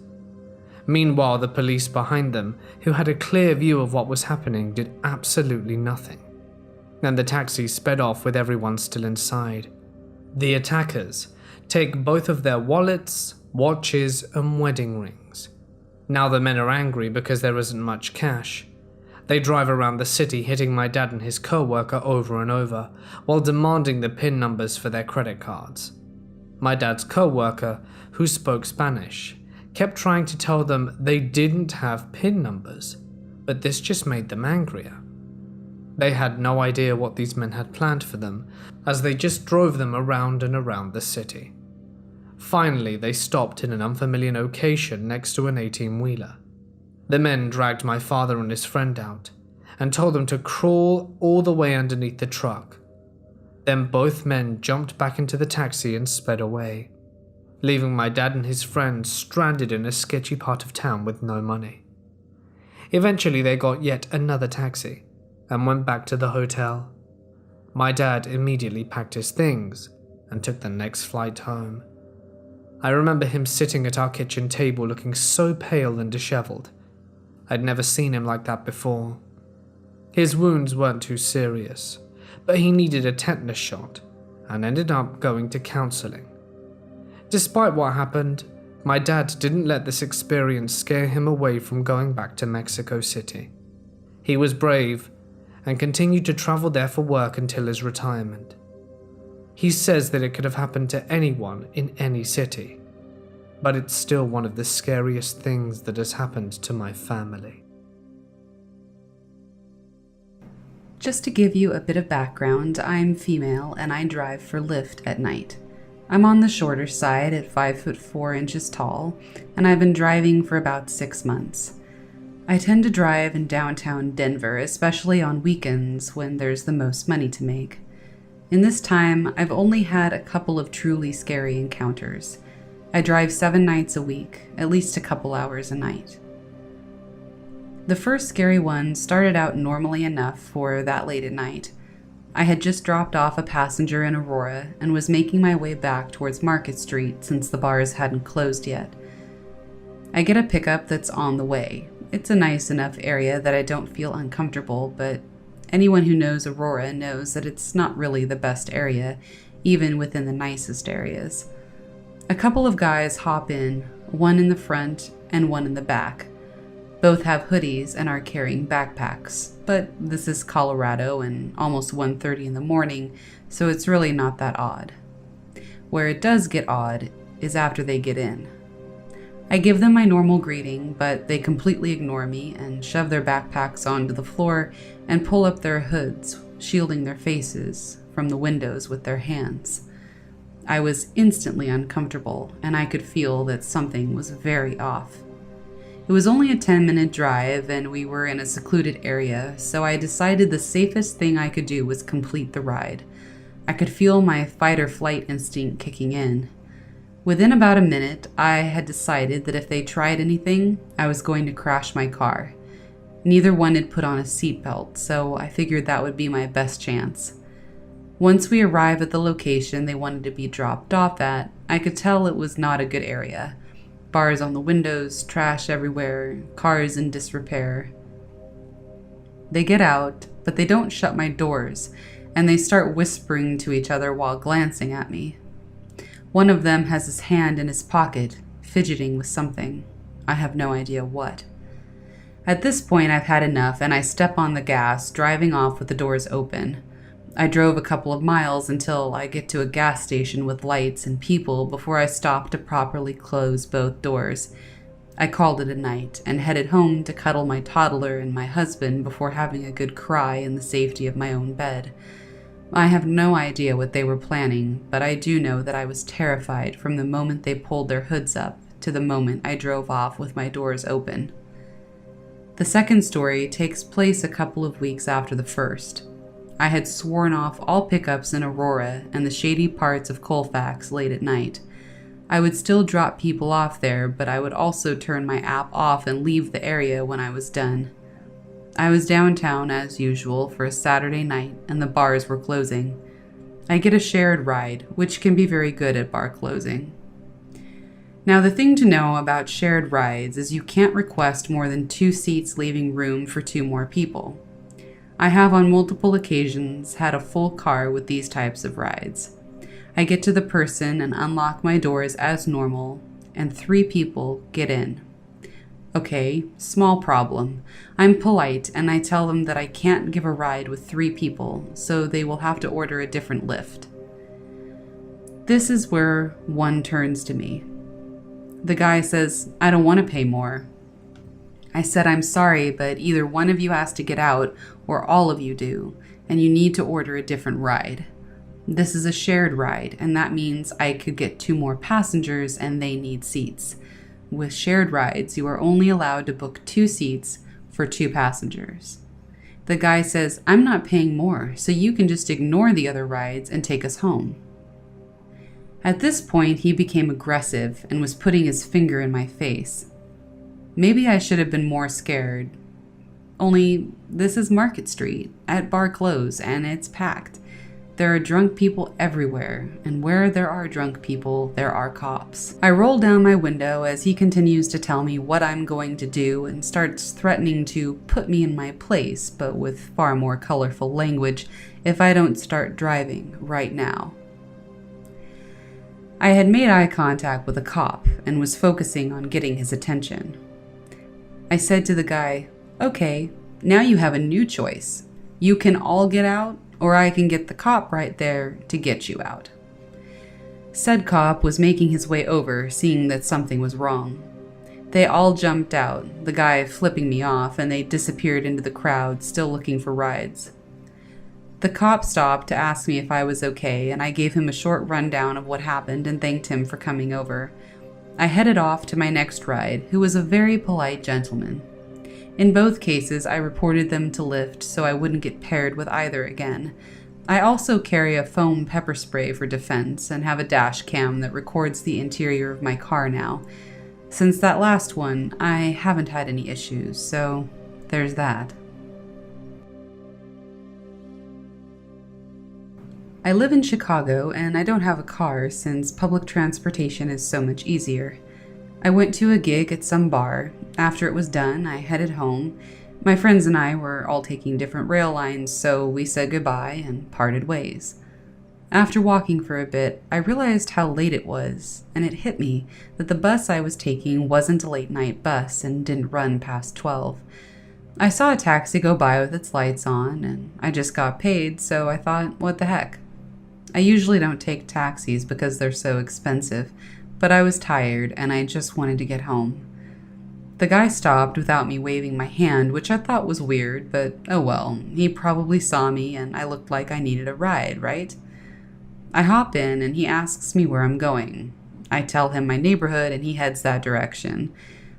Meanwhile, the police behind them, who had a clear view of what was happening, did absolutely nothing. And the taxi sped off with everyone still inside. The attackers take both of their wallets, watches, and wedding rings. Now the men are angry because there isn't much cash. They drive around the city hitting my dad and his co-worker over and over, while demanding the PIN numbers for their credit cards. My dad's co-worker, who spoke Spanish, kept trying to tell them they didn't have PIN numbers, but this just made them angrier. They had no idea what these men had planned for them, as they just drove them around and around the city. Finally, they stopped in an unfamiliar location next to an 18-wheeler. The men dragged my father and his friend out, and told them to crawl all the way underneath the truck. Then both men jumped back into the taxi and sped away, leaving my dad and his friend stranded in a sketchy part of town with no money. Eventually, they got yet another taxi, and went back to the hotel. My dad immediately packed his things and took the next flight home. I remember him sitting at our kitchen table looking so pale and disheveled. I'd never seen him like that before. His wounds weren't too serious, but he needed a tetanus shot and ended up going to counseling. Despite what happened, my dad didn't let this experience scare him away from going back to Mexico City. He was brave and continued to travel there for work until his retirement. He says that it could have happened to anyone in any city, but it's still one of the scariest things that has happened to my family. Just to give you a bit of background, I'm female and I drive for Lyft at night. I'm on the shorter side at 5'4" tall, and I've been driving for about 6 months. I tend to drive in downtown Denver, especially on weekends when there's the most money to make. In this time, I've only had a couple of truly scary encounters. I drive 7 nights a week, at least a couple hours a night. The first scary one started out normally enough for that late at night. I had just dropped off a passenger in Aurora and was making my way back towards Market Street since the bars hadn't closed yet. I get a pickup that's on the way. It's a nice enough area that I don't feel uncomfortable, but anyone who knows Aurora knows that it's not really the best area, even within the nicest areas. A couple of guys hop in, one in the front and one in the back. Both have hoodies and are carrying backpacks, but this is Colorado and almost 1:30 in the morning, so it's really not that odd. Where it does get odd is after they get in. I give them my normal greeting, but they completely ignore me and shove their backpacks onto the floor and pull up their hoods, shielding their faces from the windows with their hands. I was instantly uncomfortable, and I could feel that something was very off. It was only a 10-minute drive, and we were in a secluded area, so I decided the safest thing I could do was complete the ride. I could feel my fight-or-flight instinct kicking in. Within about a minute, I had decided that if they tried anything, I was going to crash my car. Neither one had put on a seatbelt, so I figured that would be my best chance. Once we arrived at the location they wanted to be dropped off at, I could tell it was not a good area. Bars on the windows, trash everywhere, cars in disrepair. They get out, but they don't shut my doors, and they start whispering to each other while glancing at me. One of them has his hand in his pocket, fidgeting with something. I have no idea what. At this point, I've had enough, and I step on the gas, driving off with the doors open. I drove a couple of miles until I get to a gas station with lights and people before I stop to properly close both doors. I called it a night and headed home to cuddle my toddler and my husband before having a good cry in the safety of my own bed. I have no idea what they were planning, but I do know that I was terrified from the moment they pulled their hoods up to the moment I drove off with my doors open. The second story takes place a couple of weeks after the first. I had sworn off all pickups in Aurora and the shady parts of Colfax late at night. I would still drop people off there, but I would also turn my app off and leave the area when I was done. I was downtown as usual for a Saturday night and the bars were closing. I get a shared ride, which can be very good at bar closing. Now, the thing to know about shared rides is you can't request more than 2 seats, leaving room for 2 more people. I have on multiple occasions had a full car with these types of rides. I get to the person and unlock my doors as normal, and 3 people get in. Okay, small problem. I'm polite and I tell them that I can't give a ride with 3 people, so they will have to order a different lift. This is where one turns to me. The guy says, "I don't want to pay more." I said, "I'm sorry, but either one of you has to get out or all of you do, and you need to order a different ride. This is a shared ride, and that means I could get 2 more passengers and they need seats. With shared rides, you are only allowed to book 2 seats for 2 passengers." The guy says, "I'm not paying more, so you can just ignore the other rides and take us home." At this point, he became aggressive and was putting his finger in my face. Maybe I should have been more scared. Only, this is Market Street, at bar close, and it's packed. There are drunk people everywhere, and where there are drunk people, there are cops. I roll down my window as he continues to tell me what I'm going to do and starts threatening to put me in my place, but with far more colorful language, if I don't start driving right now. I had made eye contact with a cop and was focusing on getting his attention. I said to the guy, "Okay, now you have a new choice. You can all get out, or I can get the cop right there to get you out." Said cop was making his way over, seeing that something was wrong. They all jumped out, the guy flipping me off, and they disappeared into the crowd, still looking for rides. The cop stopped to ask me if I was okay, and I gave him a short rundown of what happened and thanked him for coming over. I headed off to my next ride, who was a very polite gentleman. In both cases, I reported them to Lyft so I wouldn't get paired with either again. I also carry a foam pepper spray for defense and have a dash cam that records the interior of my car now. Since that last one, I haven't had any issues, so there's that. I live in Chicago and I don't have a car since public transportation is so much easier. I went to a gig at some bar. After it was done, I headed home. My friends and I were all taking different rail lines, so we said goodbye and parted ways. After walking for a bit, I realized how late it was, and it hit me that the bus I was taking wasn't a late-night bus and didn't run past 12. I saw a taxi go by with its lights on, and I just got paid, so I thought, what the heck? I usually don't take taxis because they're so expensive, but I was tired and I just wanted to get home. The guy stopped without me waving my hand, which I thought was weird, but oh well, he probably saw me and I looked like I needed a ride, right? I hop in and he asks me where I'm going. I tell him my neighborhood and he heads that direction.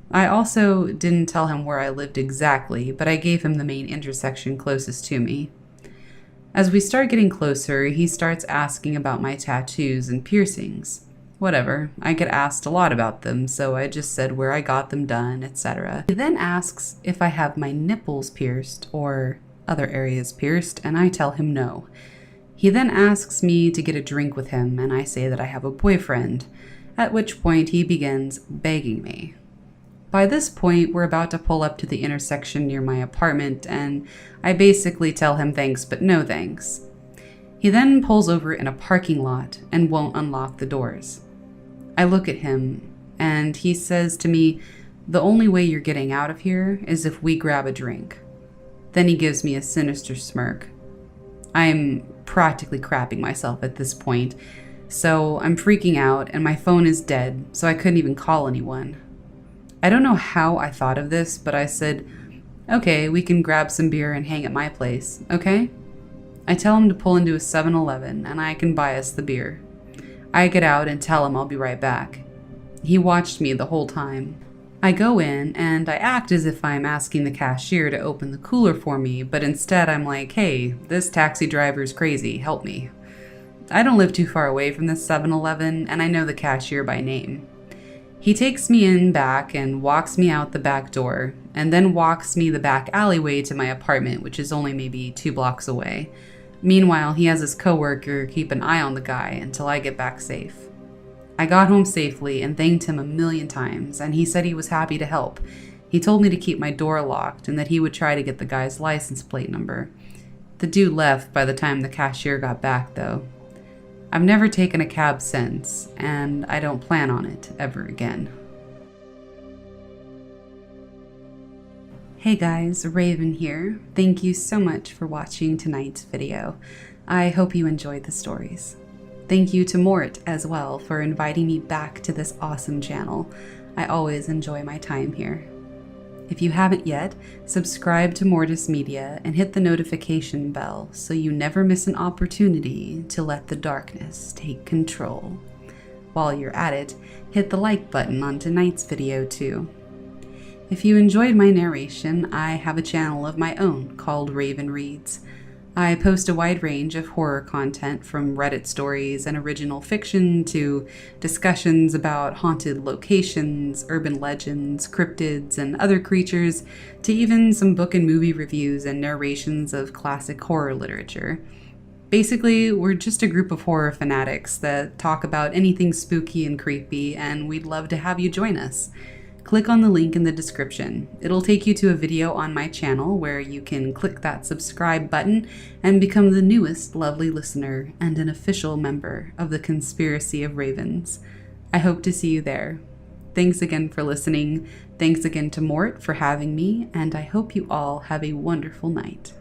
I also didn't tell him where I lived exactly, but I gave him the main intersection closest to me. As we start getting closer, he starts asking about my tattoos and piercings. Whatever, I get asked a lot about them, so I just said where I got them done, etc. He then asks if I have my nipples pierced or other areas pierced, and I tell him no. He then asks me to get a drink with him, and I say that I have a boyfriend, at which point he begins begging me. By this point, we're about to pull up to the intersection near my apartment, and I basically tell him thanks but no thanks. He then pulls over in a parking lot and won't unlock the doors. I look at him, and he says to me, "The only way you're getting out of here is if we grab a drink." Then he gives me a sinister smirk. I'm practically crapping myself at this point, so I'm freaking out, and my phone is dead, so I couldn't even call anyone. I don't know how I thought of this, but I said, "Okay, we can grab some beer and hang at my place, okay?" I tell him to pull into a 7-Eleven and I can buy us the beer. I get out and tell him I'll be right back. He watched me the whole time. I go in and I act as if I'm asking the cashier to open the cooler for me, but instead I'm like, hey, this taxi driver's crazy, help me. I don't live too far away from this 7-Eleven and I know the cashier by name. He takes me in back and walks me out the back door, and then walks me the back alleyway to my apartment, which is only maybe 2 blocks away. Meanwhile, he has his coworker keep an eye on the guy until I get back safe. I got home safely and thanked him a million times, and he said he was happy to help. He told me to keep my door locked and that he would try to get the guy's license plate number. The dude left by the time the cashier got back, though. I've never taken a cab since, and I don't plan on it ever again. Hey guys, Raven here. Thank you so much for watching tonight's video. I hope you enjoyed the stories. Thank you to Mort as well for inviting me back to this awesome channel. I always enjoy my time here. If you haven't yet, subscribe to Mortis Media and hit the notification bell so you never miss an opportunity to let the darkness take control. While you're at it, hit the like button on tonight's video too. If you enjoyed my narration, I have a channel of my own called Raven Reads. I post a wide range of horror content from Reddit stories and original fiction to discussions about haunted locations, urban legends, cryptids, and other creatures, to even some book and movie reviews and narrations of classic horror literature. Basically, we're just a group of horror fanatics that talk about anything spooky and creepy, and we'd love to have you join us. Click on the link in the description. It'll take you to a video on my channel where you can click that subscribe button and become the newest lovely listener and an official member of the Conspiracy of Ravens. I hope to see you there. Thanks again for listening. Thanks again to Mort for having me, and I hope you all have a wonderful night.